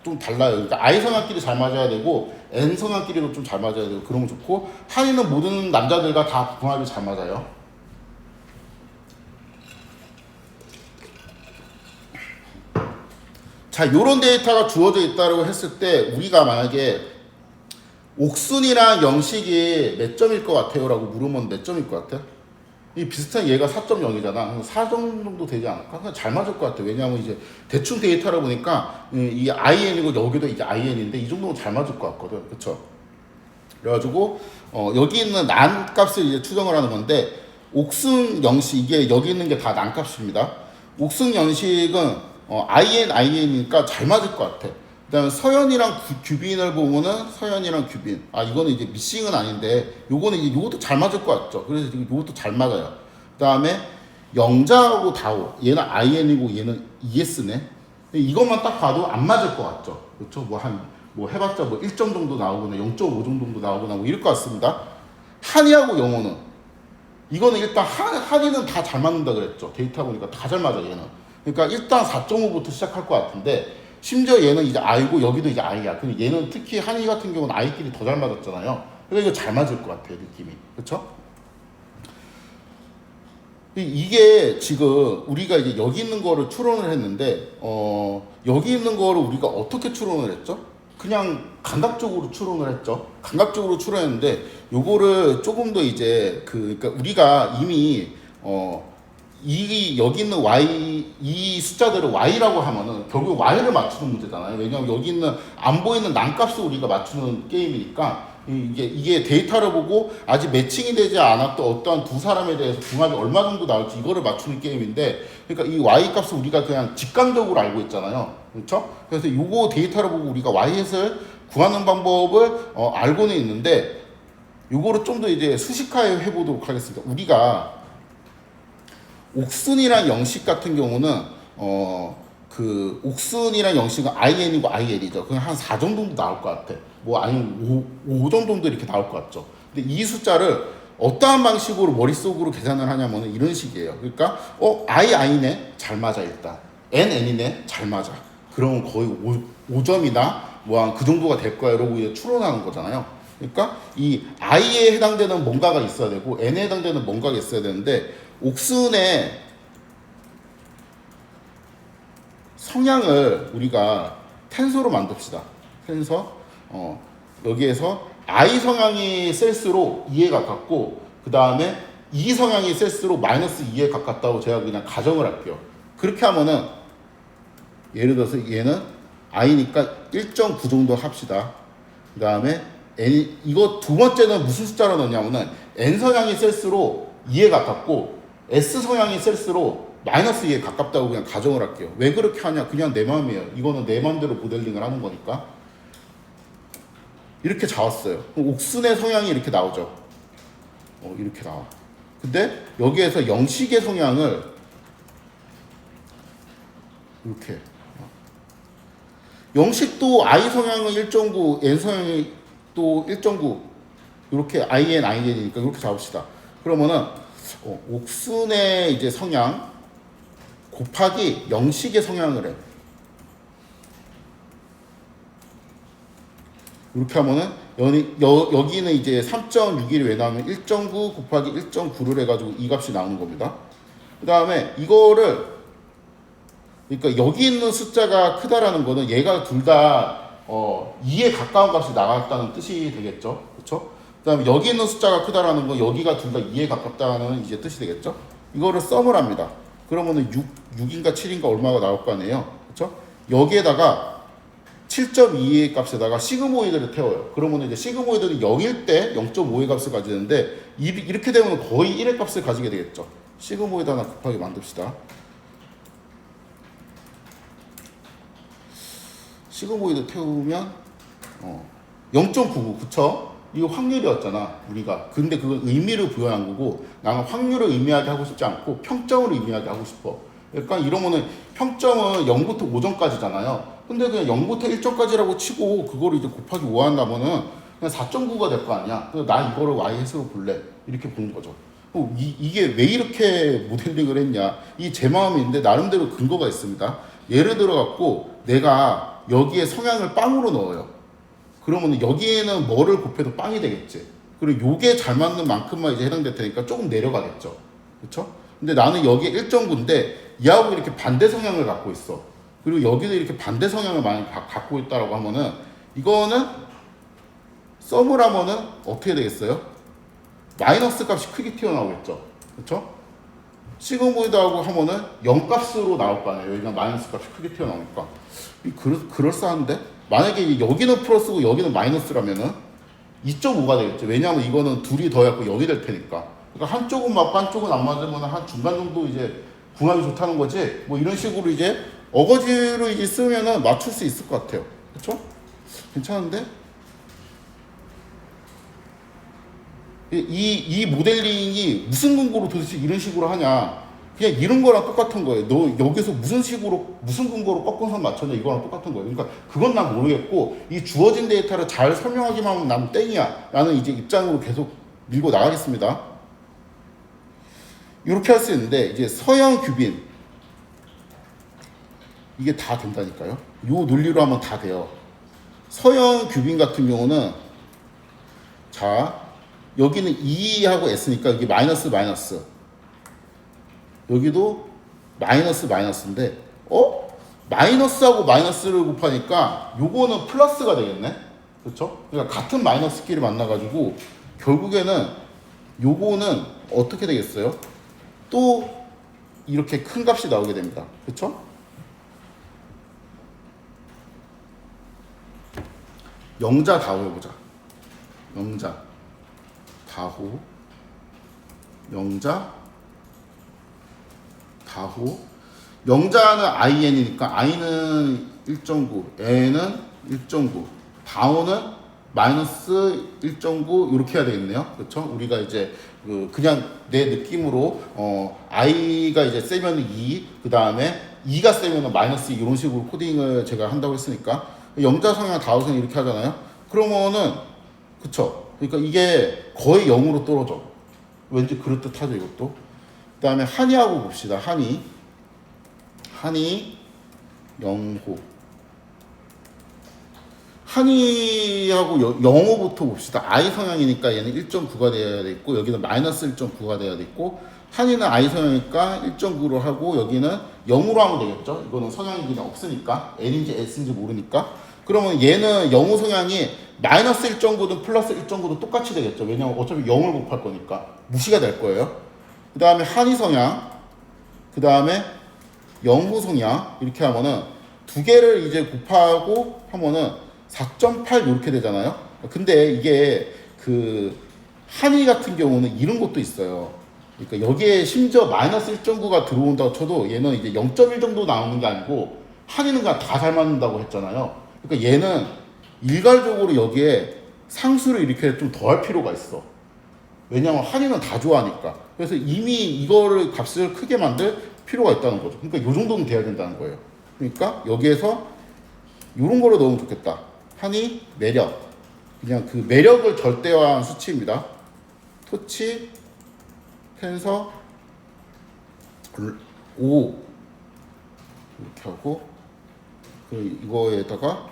좀 달라요. 그러니까 I 성향끼리 잘 맞아야 되고 N 성향끼리도 좀 잘 맞아야 되고 그러면 좋고, 한이는 모든 남자들과 다 궁합이 잘 맞아요. 자, 요런 데이터가 주어져 있다고 했을 때 우리가 만약에 옥순이랑 영식이 몇 점일 것 같아요? 라고 물으면 몇 점일 것 같아요? 이 비슷한 얘가 4.0이잖아. 4점 정도 되지 않을까? 그냥 잘 맞을 것 같아. 왜냐하면 이제 대충 데이터를 보니까 이 IN이고 여기도 이제 IN인데 이 정도면 잘 맞을 것 같거든. 그쵸? 그래가지고 여기 있는 난 값을 이제 추정을 하는 건데 옥승 영식 이게 여기 있는 게 다 난 값입니다. 옥승 영식은 IN이니까 잘 맞을 것 같아. 그다음에 서현이랑 규빈을 보면은 서현이랑 규빈 이거는 이제 미싱은 아닌데 요거는 이제 요것도 잘 맞을 것 같죠. 그래서 지금 요것도 잘 맞아요. 그다음에 영자하고 다오 얘는 IN이고 얘는 ES네. 이것만 딱 봐도 안 맞을 것 같죠. 그렇죠? 뭐 해봤자 뭐 1점 정도 나오거나 0.5점 정도 나오거나 뭐 이럴 것 같습니다. 한이하고 영어는 이거는 일단 한이는 다 잘 맞는다 그랬죠. 데이터 보니까 다 잘 맞아 얘는. 그러니까 일단 4.5부터 시작할 것 같은데 심지어 얘는 이제 I고 여기도 이제 I야. 근데 얘는 특히 한이 같은 경우는 I끼리 더 잘 맞았잖아요. 그러니까 이거 잘 맞을 것 같아요 느낌이. 그렇죠? 이게 지금 우리가 이제 여기 있는 거를 추론을 했는데 여기 있는 거를 우리가 어떻게 추론을 했죠? 그냥 감각적으로 추론을 했죠. 감각적으로 추론했는데 요거를 조금 더 이제 그러니까 우리가 이미 이 여기 있는 y 이 숫자들을 y라고 하면은 결국 y를 맞추는 문제잖아요. 왜냐하면 여기 있는 안 보이는 난값을 우리가 맞추는 게임이니까 이게 데이터를 보고 아직 매칭이 되지 않았던 어떠한 두 사람에 대해서 궁합이 얼마 정도 나올지 이거를 맞추는 게임인데, 그러니까 이 y 값을 우리가 그냥 직감적으로 알고 있잖아요. 그렇죠? 그래서 요거 데이터를 보고 우리가 y햇을 구하는 방법을 알고는 있는데 요거를 좀 더 이제 수식화해 보도록 하겠습니다. 우리가 옥순이랑 영식 같은 경우는 그 옥순이랑 영식은 IN이고 IL이죠. 그냥 한 4점 정도 나올 것 같아. 뭐 아니면 5점 정도 이렇게 나올 것 같죠. 근데 이 숫자를 어떠한 방식으로 머릿속으로 계산을 하냐면 이런 식이에요. 그러니까 I네 잘 맞아 일단. N이네 잘 맞아. 그러면 거의 5점이나 뭐 그 정도가 될 거야 이러고 이제 추론하는 거잖아요. 그러니까 이 I에 해당되는 뭔가가 있어야 되고 N에 해당되는 뭔가가 있어야 되는데 옥순의 성향을 우리가 텐서로 만듭시다. 텐서 여기에서 I 성향이 셀수록 2에 가깝고 그 다음에 E 성향이 셀수록 마이너스 2에 가깝다고 제가 그냥 가정을 할게요. 그렇게 하면은 예를 들어서 얘는 I니까 1.9 정도 합시다. 그 다음에 N, 이거 두 번째는 무슨 숫자로 넣냐면은 N 성향이 셀수록 2에 가깝고 S 성향이 셀수록 마이너스 2에 가깝다고 그냥 가정을 할게요. 왜 그렇게 하냐? 그냥 내 마음이에요. 이거는 내 마음대로 모델링을 하는 거니까. 이렇게 잡았어요. 옥순의 성향이 이렇게 나오죠. 이렇게 나와. 근데 여기에서 영식의 성향을 이렇게 영식도 I 성향은 1.9, N 성향이 또 1.9 이렇게 IN, IN이니까 이렇게 잡읍시다. 그러면은 옥순의 이제 성향 곱하기 영식의 성향을 해. 이렇게 하면은 여기는 이제 3.61이 왜 나오면 1.9 곱하기 1.9를 해가지고 이 값이 나오는 겁니다. 그 다음에 이거를 그러니까 여기 있는 숫자가 크다라는 거는 얘가 둘 다 2에 가까운 값이 나갔다는 뜻이 되겠죠. 그렇죠? 그 다음에 여기 있는 숫자가 크다라는 건 여기가 둘 다 2에 가깝다는 이제 뜻이 되겠죠. 이거를 썸을 합니다. 그러면은 6인가 7인가 얼마가 나올 거 아니에요. 그렇죠? 여기에다가 7.2의 값에다가 시그모이드를 태워요. 그러면 이제 시그모이드는 0일 때 0.5의 값을 가지는데 이렇게 되면 거의 1의 값을 가지게 되겠죠. 시그모이드 하나 급하게 만듭시다. 시그모이드 태우면 0.99 그쵸? 이거 확률이었잖아 우리가. 근데 그건 의미를 부여한 거고 나는 확률을 의미하게 하고 싶지 않고 평점을 의미하게 하고 싶어. 그러니까 이러면은 평점은 0부터 5점까지잖아요. 근데 그냥 0부터 1점까지라고 치고 그거를 이제 곱하기 5 한다면은 그냥 4.9가 될 거 아니야. 그래서 나 이거를 y-로 볼래. 이렇게 보는 거죠. 이게 왜 이렇게 모델링을 했냐. 이 제 마음인데 나름대로 근거가 있습니다. 예를 들어 갖고 내가 여기에 성향을 빵으로 넣어요. 그러면 여기에는 뭐를 곱해도 빵이 되겠지. 그리고 요게 잘 맞는 만큼만 이제 해당될 테니까 조금 내려가겠죠. 그렇죠? 근데 나는 여기에 1.9인데 얘하고 이렇게 반대 성향을 갖고 있어. 그리고 여기도 이렇게 반대 성향을 많이 갖고 있다라고 하면은 이거는 썸을 하면은 어떻게 되겠어요? 마이너스 값이 크게 튀어나오겠죠. 그렇죠? 시그모이드하고 하면은 0 값으로 나올 거 아니에요. 여기가 마이너스 값이 크게 튀어나오니까. 그럴싸한데? 만약에 여기는 플러스고 여기는 마이너스라면은 2.5가 되겠죠. 왜냐하면 이거는 둘이 더해갖고 0이 될 테니까. 그러니까 한쪽은 맞고 한쪽은 안 맞으면 한 중간 정도 이제 궁합이 좋다는 거지. 뭐 이런 식으로 이제 어거지로 이제 쓰면은 맞출 수 있을 것 같아요. 그렇죠? 괜찮은데? 이 모델링이 무슨 근거로 도대체 이런 식으로 하냐? 그냥 이런 거랑 똑같은 거예요. 너 여기서 무슨 근거로 꺾은선 맞췄냐 이거랑 똑같은 거예요. 그러니까 그건 난 모르겠고 이 주어진 데이터를 잘 설명하기만 하면 난 땡이야. 라는 이제 입장으로 계속 밀고 나가겠습니다. 이렇게 할 수 있는데 이제 서형 규빈 이게 다 된다니까요. 요 논리로 하면 다 돼요. 서형 규빈 같은 경우는 자 여기는 2하고 S니까 여기 마이너스 여기도 마이너스인데 마이너스하고 마이너스를 곱하니까 요거는 플러스가 되겠네. 그렇죠? 그러니까 같은 마이너스끼리 만나가지고 결국에는 요거는 어떻게 되겠어요? 또 이렇게 큰 값이 나오게 됩니다. 그렇죠? 영자 다호 해보자. 영자 다호 영자는 IN이니까 I는 1.9 N은 1.9 다호는 마이너스 1.9 이렇게 해야 되겠네요. 그렇죠? 우리가 이제 그냥 내 느낌으로 I가 이제 세면 2 그 다음에 2가 세면 마이너스 이런 식으로 코딩을 제가 한다고 했으니까 영자 성향 다호 성향 이렇게 하잖아요. 그러면은 그쵸? 그러니까 이게 거의 0으로 떨어져. 왠지 그럴듯하죠 이것도. 그 다음에 한이하고 봅시다. 한이 영호 한이하고 영호부터 봅시다. I 성향이니까 얘는 1.9가 돼야 되겠고 여기는 마이너스 1.9가 돼야 되겠고 한이는 I 성향이니까 1.9로 하고 여기는 0으로 하면 되겠죠. 이거는 성향이 그냥 없으니까 N인지 S인지 모르니까. 그러면 얘는 영호 성향이 마이너스 1.9든 플러스 1.9든 똑같이 되겠죠. 왜냐면 어차피 0을 곱할 거니까 무시가 될 거예요. 그 다음에 한이 성향 그 다음에 영호 성향 이렇게 하면은 두 개를 이제 곱하고 하면은 4.8 이렇게 되잖아요. 근데 이게 그 한이 같은 경우는 이런 것도 있어요. 그러니까 여기에 심지어 마이너스 1.9가 들어온다고 쳐도 얘는 이제 0.1 정도 나오는 게 아니고 한이는 그냥 다 잘 맞는다고 했잖아요. 그러니까 얘는 일괄적으로 여기에 상수를 이렇게 좀 더 할 필요가 있어. 왜냐면 한이는 다 좋아하니까. 그래서 이미 이거를 값을 크게 만들 필요가 있다는 거죠. 그러니까 이 정도는 돼야 된다는 거예요. 그러니까 여기에서 이런 거로 넣으면 좋겠다. 한이 매력. 그냥 그 매력을 절대화한 수치입니다. 토치, 텐서, 5 이렇게 하고 그 이거에다가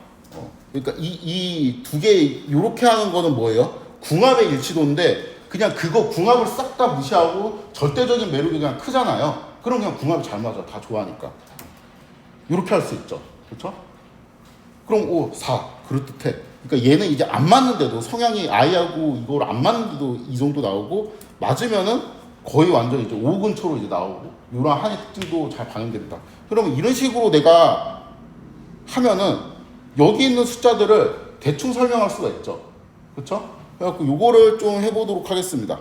그러니까 이 두 개 이렇게 하는 거는 뭐예요? 궁합의 일치도인데 그냥 그거 궁합을 싹 다 무시하고 절대적인 매력이 그냥 크잖아요. 그럼 그냥 궁합이 잘 맞아. 다 좋아하니까. 이렇게 할 수 있죠. 그렇죠? 그럼 4 그럴듯해. 그러니까 얘는 이제 안 맞는데도 성향이 I하고 이걸 안 맞는데도 이 정도 나오고 맞으면은 거의 완전 이제 5 근처로 이제 나오고 이런 한의 특징도 잘 반영됩니다. 그러면 이런 식으로 내가 하면은 여기 있는 숫자들을 대충 설명할 수가 있죠. 그렇죠? 그래갖고 요거를 좀 해보도록 하겠습니다.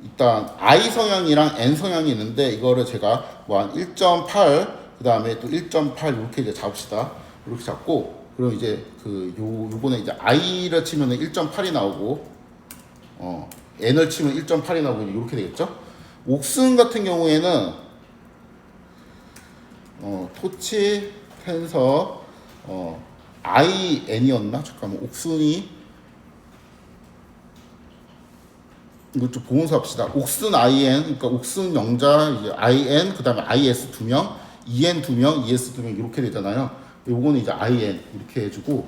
일단 I 성향이랑 N 성향이 있는데 이거를 제가 뭐 한 1.8 그 다음에 또 1.8 이렇게 이제 잡읍시다. 이렇게 잡고 그럼 이제 요번에 이제 I를 치면은 1.8이 나오고 N을 치면 1.8이 나오고 이렇게 되겠죠. 옥슨 같은 경우에는 토치 텐서 IN이었나? 잠깐만 옥슨이 이거 좀 보면서 합시다. 옥슨 IN, 그러니까 옥슨 영자 이제 IN, 그 다음에 IS 2명, EN 2명, ES 2명 이렇게 되잖아요. 요거는 이제 IN 이렇게 해주고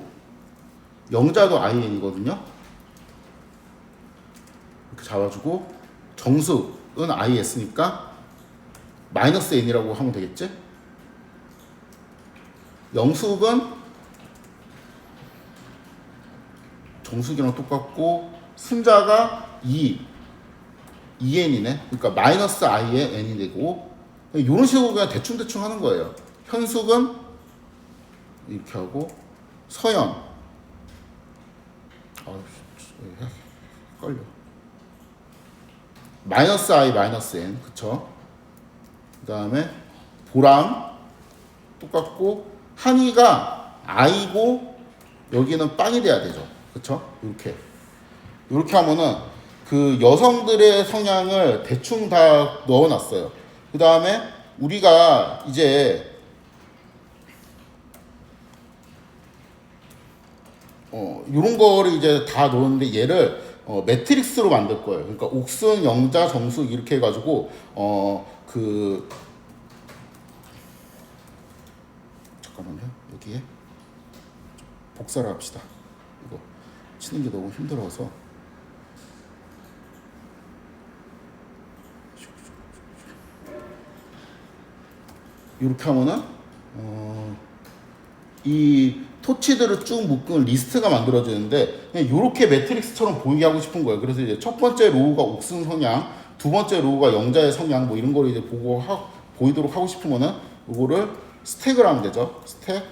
영자도 IN이거든요. 이렇게 잡아주고 정수는 IS니까 마이너스 N이라고 하면 되겠지? 영수은 정수기랑 똑같고 순자가 2n이네. 그러니까 마이너스 i에 n이 되고 이런 식으로 그냥 대충 하는 거예요. 현숙은 이렇게 하고 서연 헷갈려. 마이너스 i 마이너스 n 그쵸? 그 다음에 보람 똑같고 한이가 i고 여기는 빵이 돼야 되죠. 그쵸? 이렇게 하면은 그 여성들의 성향을 대충 다 넣어놨어요. 그 다음에 우리가 이제 이런 거를 이제 다 넣었는데 얘를 매트릭스로 만들 거예요. 그러니까 옥슨, 영자, 정수 이렇게 해가지고 잠깐만요. 여기에 복사를 합시다. 이거 치는 게 너무 힘들어서. 이렇게 하면은 이 토치들을 쭉 묶은 리스트가 만들어지는데 그냥 이렇게 매트릭스처럼 보이게 하고 싶은 거예요. 그래서 이제 첫 번째 로우가 옥슨 성향, 두 번째 로우가 영자의 성향 뭐 이런 거를 이제 보이도록 하고 싶으면은 이거를 스택을 하면 되죠. 스택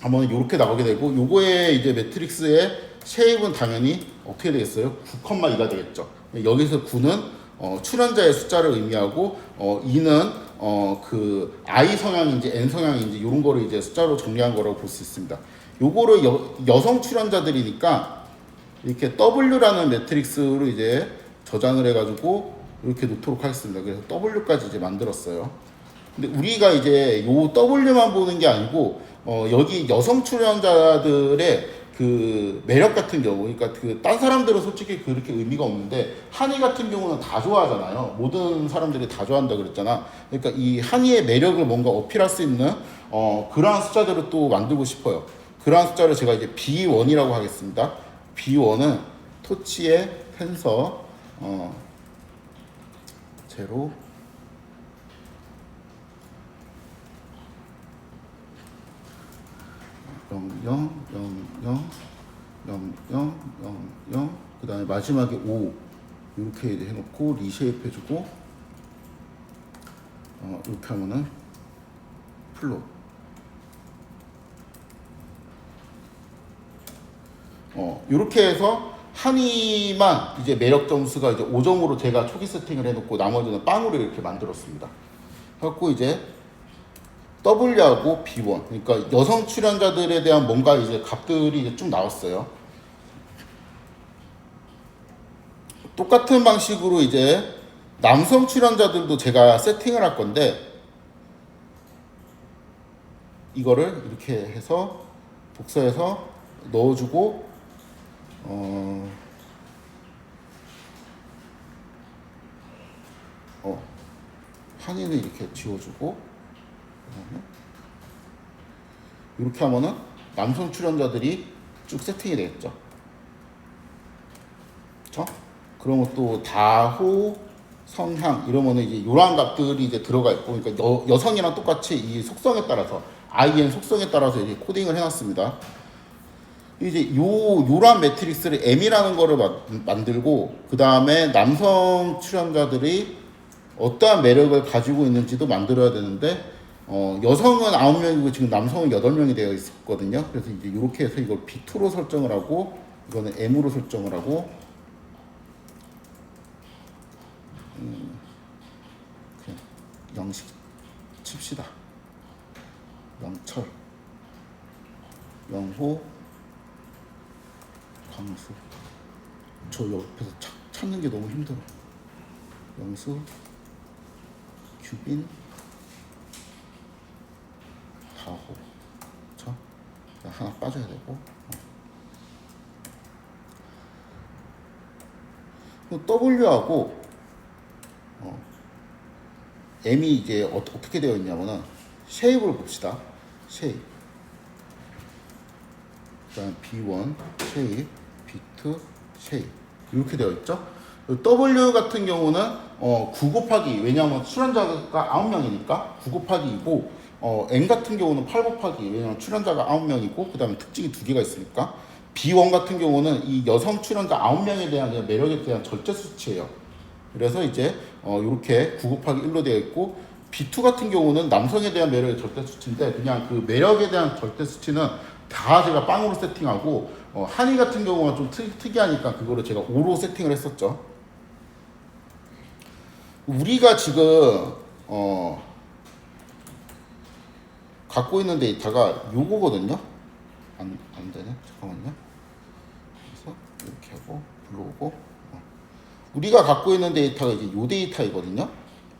하면 이렇게 나오게 되고 요거의 이제 매트릭스의 쉐입은 당연히 어떻게 되겠어요? 9,2가 되겠죠. 여기서 9는 출연자의 숫자를 의미하고 2는 그 I 성향인지 N 성향인지 이런 거를 이제 숫자로 정리한 거라고 볼 수 있습니다. 요거를 여성 출연자들이니까 이렇게 W라는 매트릭스로 이제 저장을 해가지고 이렇게 놓도록 하겠습니다. 그래서 W까지 이제 만들었어요. 근데 우리가 이제 요 W만 보는 게 아니고 여기 여성 출연자들의 그 매력 같은 경우, 그러니까 그 딴 사람들은 솔직히 그렇게 의미가 없는데 한이 같은 경우는 다 좋아하잖아요. 모든 사람들이 다 좋아한다 그랬잖아. 그러니까 이 한이의 매력을 뭔가 어필할 수 있는 그러한 숫자들을 또 만들고 싶어요. 그러한 숫자를 제가 이제 B1이라고 하겠습니다. B1은 토치의 텐서 제로 0, 0, 0, 0, 0, 0, 0, 0, 그 다음에 마지막에 5 이렇게 해놓고 리쉐입 해주고 이렇게 하면은 플롯 이렇게 해서 한이만 이제 매력 점수가 이제 5점으로 제가 초기 세팅을 해놓고 나머지는 빵으로 이렇게 만들었습니다. 그래갖고 이제 W하고 B1 그러니까 여성 출연자들에 대한 뭔가 이제 값들이 이제 쭉 나왔어요. 똑같은 방식으로 이제 남성 출연자들도 제가 세팅을 할 건데 이거를 이렇게 해서 복사해서 넣어주고 한이는 이렇게 지워주고 이렇게 하면은 남성 출연자들이 쭉 세팅이 되겠죠. 그쵸? 그러면 또 다호, 성향 이러면은 이제 요런 값들이 이제 들어가 있고, 그러니까 여성이랑 똑같이 이 속성에 따라서 IN 속성에 따라서 이제 코딩을 해놨습니다. 이제 요런 매트릭스를 M이라는 거를 만들고, 그 다음에 남성 출연자들이 어떠한 매력을 가지고 있는지도 만들어야 되는데, 여성은 9명이고 지금 남성은 8명이 되어 있었거든요. 그래서 이제 이렇게 해서 이걸 B2로 설정을 하고, 이거는 M으로 설정을 하고, 그냥 영식 칩시다. 영철, 영호, 광수. 저 옆에서 찾는 게 너무 힘들어. 영수, 규빈, 다호. 저 하나 빠져야 되고. W하고 M이 이제 어떻게 되어 있냐면은 쉐입을 봅시다. 쉐입. 그다음 B1 쉐입, B2 쉐입 이렇게 되어 있죠. W 같은 경우는 9 곱하기, 왜냐하면 출연자가 9명이니까 9 곱하기 2고, N 같은 경우는 8 곱하기, 왜냐하면 출연자가 9명이고 그 다음에 특징이 2개가 있으니까. B1 같은 경우는 이 여성 출연자 9명에 대한 매력에 대한 절대 수치예요. 그래서 이제 이렇게 9 곱하기 1로 되어 있고, B2 같은 경우는 남성에 대한 매력의 절대 수치인데, 그냥 그 매력에 대한 절대 수치는 다 제가 빵으로 세팅하고, 한이 같은 경우가 좀 특이하니까 그거를 제가 5로 세팅을 했었죠. 우리가 지금 갖고 있는 데이터가 요거거든요. 안 되네. 잠깐만요. 그래서 이렇게 하고 불러오고, 우리가 갖고 있는 데이터가 이제 요 데이터이거든요.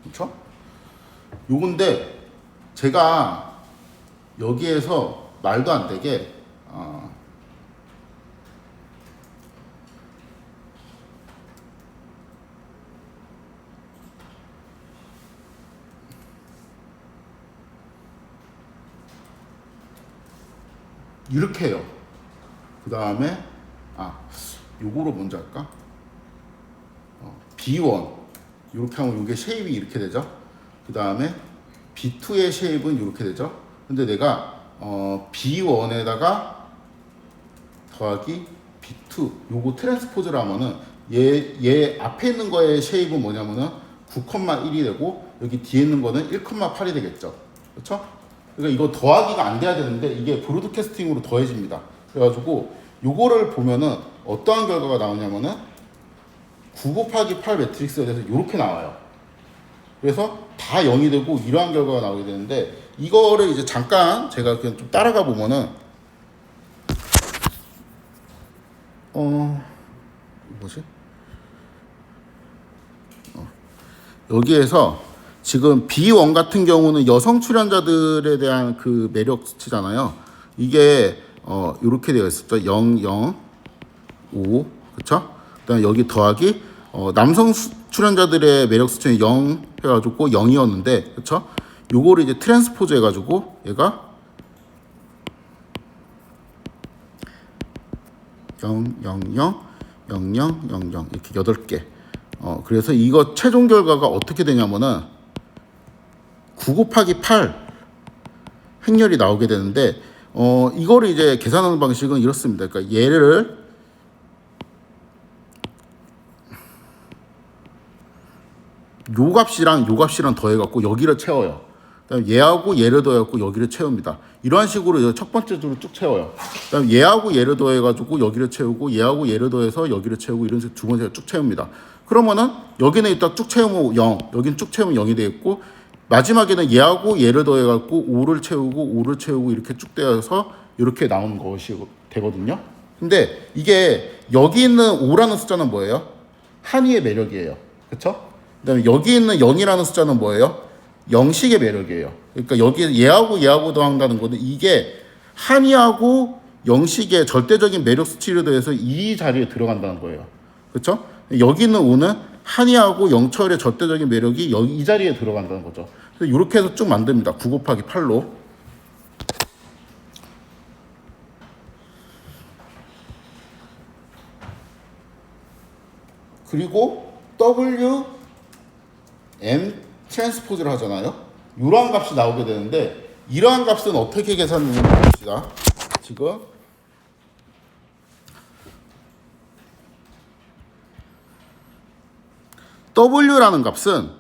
그렇죠? 요건데 제가 여기에서 말도 안 되게 이렇게 해요. 그 다음에 요거로 먼저 할까? B1 이렇게 하면 이게 쉐입이 이렇게 되죠. 그 다음에 B2의 쉐입은 이렇게 되죠. 근데 내가 B1에다가 더하기 B2 요거 트랜스포즈를 하면은 얘 앞에 있는 거의 쉐입은 뭐냐면은 9,1이 되고, 여기 뒤에 있는 거는 1,8이 되겠죠. 그렇죠? 그러니까 이거 더하기가 안 돼야 되는데 이게 브로드캐스팅으로 더해집니다. 그래가지고 요거를 보면은 어떠한 결과가 나오냐면은 9 곱하기 8 매트릭스에 대해서 이렇게 나와요. 그래서 다 0이 되고 이러한 결과가 나오게 되는데, 이거를 이제 잠깐 제가 그냥 좀 따라가 보면은 뭐지? 여기에서 지금 B1 같은 경우는 여성 출연자들에 대한 그 매력 수치잖아요. 이게 이렇게 되어 있었죠. 0, 0, 5, 그렇죠? 그다음에 여기 더하기 남성 출연자들의 매력 수치는 0 해가지고 0이었는데, 그렇죠? 요거를 이제 트랜스포즈 해가지고 얘가 0, 0, 0, 0, 0, 0, 0 이렇게 8개. 그래서 이거 최종 결과가 어떻게 되냐면은 9 곱하기 8 행렬이 나오게 되는데, 이거를 이제 계산하는 방식은 이렇습니다. 그러니까 얘를 요 값이랑 요 값이랑 더해갖고 여기를 채워요. 그다음 얘하고 얘를 더해갖고 여기를 채웁니다. 이러한 식으로 첫 번째 줄을 쭉 채워요. 그다음 얘하고 얘를 더해가지고 여기를 채우고, 얘하고 얘를 더해서 여기를 채우고, 이런 식으로 두 번째가 쭉 채웁니다. 그러면은 여기는 일단 쭉 채우면 0, 여긴 쭉 채우면 0이 되겠고, 마지막에는 얘하고 얘를 더해갖고 5를 채우고 5를 채우고 이렇게 쭉 되어서 이렇게 나오는 것이 되거든요. 근데 이게 여기 있는 5라는 숫자는 뭐예요? 한이의 매력이에요. 그렇죠? 그 다음에 여기 있는 0이라는 숫자는 뭐예요? 영식의 매력이에요. 그러니까 여기 얘하고 더한다는 거는 이게 한이하고 영식의 절대적인 매력 수치로 대해서 이 자리에 들어간다는 거예요. 그렇죠? 여기 있는 O는 한이하고 영철의 절대적인 매력이 여기 이 자리에 들어간다는 거죠. 그래서 이렇게 해서 쭉 만듭니다. 9 곱하기 8로. 그리고 W M 트랜스포즈를 하잖아요. 이러한 값이 나오게 되는데 이러한 값은 어떻게 계산하는지 봅시다. 지금 W라는 값은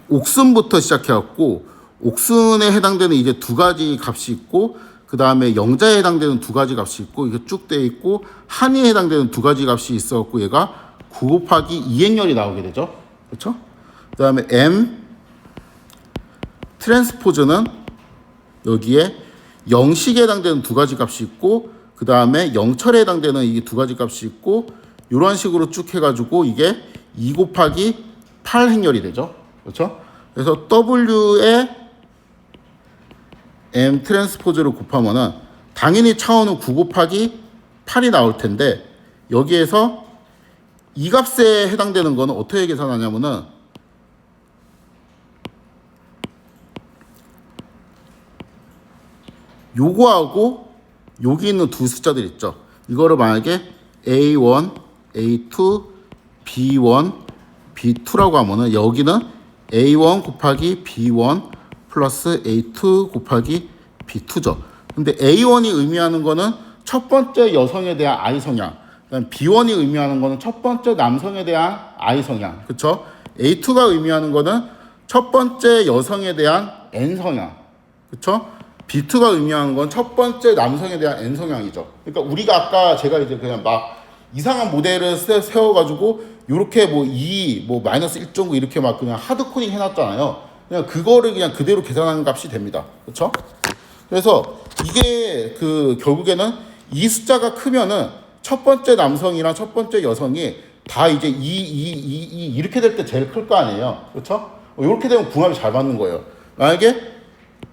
옥순부터 시작해갖고 옥순에 해당되는 이제 두 가지 값이 있고 그 다음에 영자에 해당되는 두 가지 값이 있고 이게 쭉 돼 있고 한이에 해당되는 두 가지 값이 있어갖고 얘가 9 곱하기 2행렬이 나오게 되죠. 그렇죠? 그 다음에 M 트랜스포즈는 여기에 영식에 해당되는 두 가지 값이 있고 그 다음에 영철에 해당되는 이 두 가지 값이 있고 이런 식으로 쭉 해가지고 이게 2 곱하기 8 행렬이 되죠. 그렇죠? 그래서 W에 M 트랜스포즈를 곱하면은 당연히 차원은 9 곱하기 8이 나올 텐데 여기에서 이 값에 해당되는 거는 어떻게 계산하냐면은 요거하고 여기 있는 두 숫자들 있죠. 이거를 만약에 A1, A2, B1, B2라고 하면은 여기는 A1 곱하기 B1 플러스 A2 곱하기 B2죠. 근데 A1이 의미하는 거는 첫 번째 여성에 대한 I 성향. 그다음 B1이 의미하는 거는 첫 번째 남성에 대한 I 성향. 그렇죠? A2가 의미하는 거는 첫 번째 여성에 대한 N 성향. 그렇죠? B2가 의미하는 건 첫 번째 남성에 대한 N 성향이죠. 그러니까 우리가 아까 제가 이제 그냥 막 이상한 모델을 세워가지고 요렇게 뭐 2, 뭐 마이너스 1.9 이렇게 막 그냥 하드 코딩 해놨잖아요. 그냥 그거를 그냥 그대로 계산하는 값이 됩니다. 그렇죠? 그래서 이게 그 결국에는 이 숫자가 크면은 첫 번째 남성이랑 첫 번째 여성이 다 이제 2 이렇게 될 때 제일 클 거 아니에요. 그렇죠? 이렇게 되면 궁합이 잘 맞는 거예요. 만약에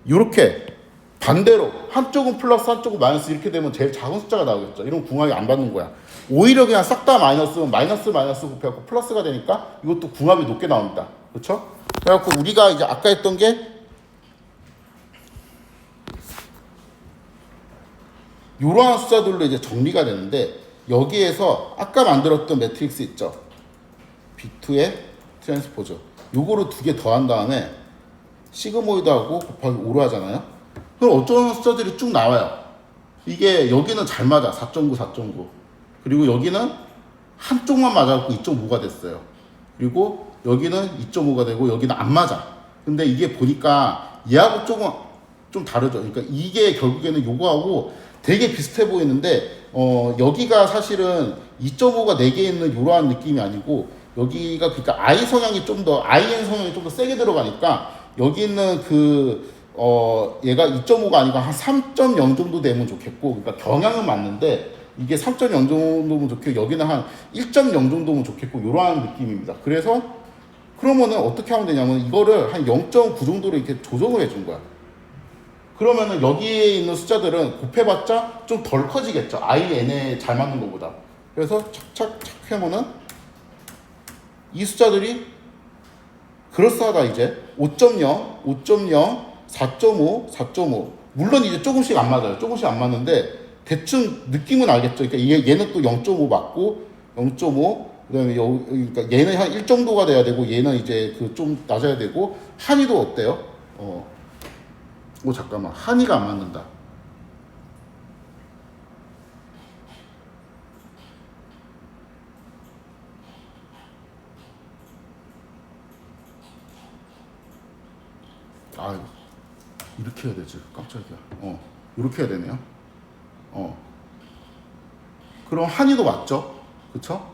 이렇게 반대로 한쪽은 플러스 한쪽은 마이너스 이렇게 되면 제일 작은 숫자가 나오겠죠. 이런 궁합이 안 받는 거야. 오히려 그냥 싹 다 마이너스면 마이너스 곱해갖고 플러스가 되니까 이것도 궁합이 높게 나옵니다. 그렇죠? 그래갖고 우리가 이제 아까 했던 게 이러한 숫자들로 이제 정리가 되는데 여기에서 아까 만들었던 매트릭스 있죠. B2의 트랜스포즈. 요거를 두 개 더한 다음에 시그모이드하고 곱하기 5로 하잖아요. 그럼 어쩌면 숫자들이 쭉 나와요. 이게 여기는 잘 맞아. 4.9, 4.9. 그리고 여기는 한쪽만 맞아갖고 2.5가 됐어요. 그리고 여기는 2.5가 되고 여기는 안 맞아. 근데 이게 보니까 얘하고 조금 좀 다르죠. 그러니까 이게 결국에는 요거하고 되게 비슷해 보이는데 여기가 사실은 2.5가 4개 있는 이러한 느낌이 아니고 여기가 그러니까 I 성향이 좀 더 IN 성향이 좀 더 세게 들어가니까 여기 있는 얘가 2.5가 아니고 한 3.0 정도 되면 좋겠고 그러니까 경향은 맞는데 이게 3.0 정도면 좋겠고 여기는 한 1.0 정도면 좋겠고 이러한 느낌입니다. 그래서 그러면은 어떻게 하면 되냐면 이거를 한 0.9 정도로 이렇게 조정을 해준 거야. 그러면은 여기에 있는 숫자들은 곱해봤자 좀 덜 커지겠죠. IN에 잘 맞는 것보다. 그래서 착착착 하면은 이 숫자들이 그럴싸하다 이제 5.0, 5.0, 4.5, 4.5 물론 이제 조금씩 안 맞아요. 조금씩 안 맞는데 대충 느낌은 알겠죠. 그러니까 얘는 또 0.5 맞고 0.5 그다음에 그러니까 얘는 한 1 정도가 돼야 되고 얘는 이제 그 좀 낮아야 되고 한이도 어때요? 잠깐만 한이가 안 맞는다. 아 이렇게 해야 되지. 깜짝이야. 이렇게 해야 되네요. 그럼 한이도 맞죠? 그쵸?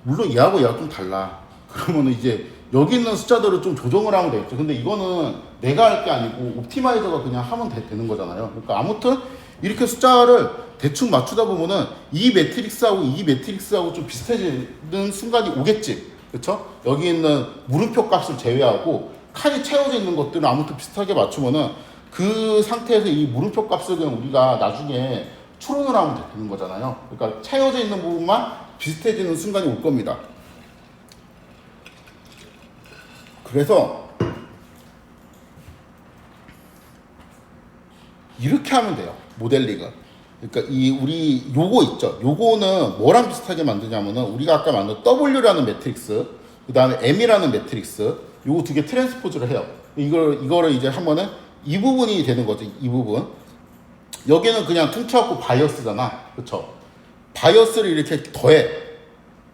물론 얘하고 좀 달라. 그러면은 이제 여기 있는 숫자들을 좀 조정을 하면 되겠죠. 근데 이거는 내가 할 게 아니고 옵티마이저가 그냥 하면 되는 거잖아요. 그러니까 아무튼 이렇게 숫자를 대충 맞추다 보면은 이 매트릭스하고 이 매트릭스하고 좀 비슷해지는 순간이 오겠지. 그렇죠? 여기 있는 물음표 값을 제외하고 칸이 채워져 있는 것들은 아무튼 비슷하게 맞추면은 그 상태에서 이 물음표 값을 그냥 우리가 나중에 추론을 하면 되는 거잖아요. 그러니까 채워져 있는 부분만 비슷해지는 순간이 올 겁니다. 그래서 이렇게 하면 돼요. 모델링은. 그러니까 이 우리 요거 있죠. 요거는 뭐랑 비슷하게 만드냐면은 우리가 아까 만든 W라는 매트릭스, 그다음에 M이라는 매트릭스, 요거 두 개 트랜스포즈를 해요. 이거를 이제 하면은 이 부분이 되는 거죠. 이 부분. 여기는 그냥 퉁쳐갖고 바이어스잖아. 그쵸? 바이어스를 이렇게 더해.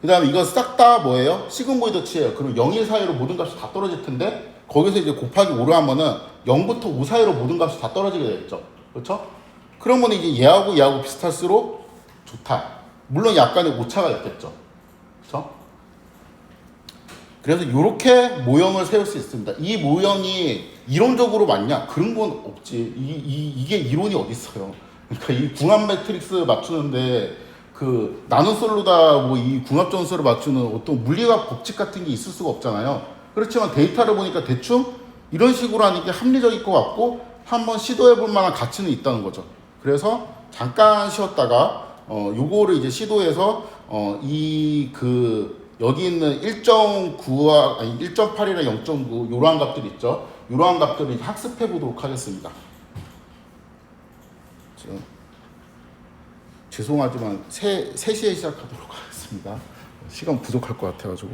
그 다음에 이거 싹 다 뭐예요? 시그모이드 치예요. 그럼 0, 1 사이로 모든 값이 다 떨어질 텐데 거기서 이제 곱하기 5를 하면은 0부터 5 사이로 모든 값이 다 떨어지게 되겠죠. 그렇죠? 그러면 이제 얘하고 비슷할수록 좋다. 물론 약간의 오차가 있겠죠. 그렇죠? 그래서 이렇게 모형을 세울 수 있습니다. 이 모형이 이론적으로 맞냐? 그런 건 없지. 이게 이론이 어디 있어요? 그러니까 이 궁합 매트릭스 맞추는데 그 나눗 솔로다 뭐 이 궁합 점수를 맞추는 어떤 물리학 법칙 같은 게 있을 수가 없잖아요. 그렇지만 데이터를 보니까 대충 이런 식으로 하는 게 합리적일 것 같고 한번 시도해 볼 만한 가치는 있다는 거죠. 그래서 잠깐 쉬었다가 요거를 이제 시도해서 이 그 여기 있는 1.9와 아니 1.8이나 0.9 요러한 값들 있죠. 요러한 값들을 학습해 보도록 하겠습니다. 죄송하지만 3시에 시작하도록 하겠습니다. 시간 부족할 것 같아가지고.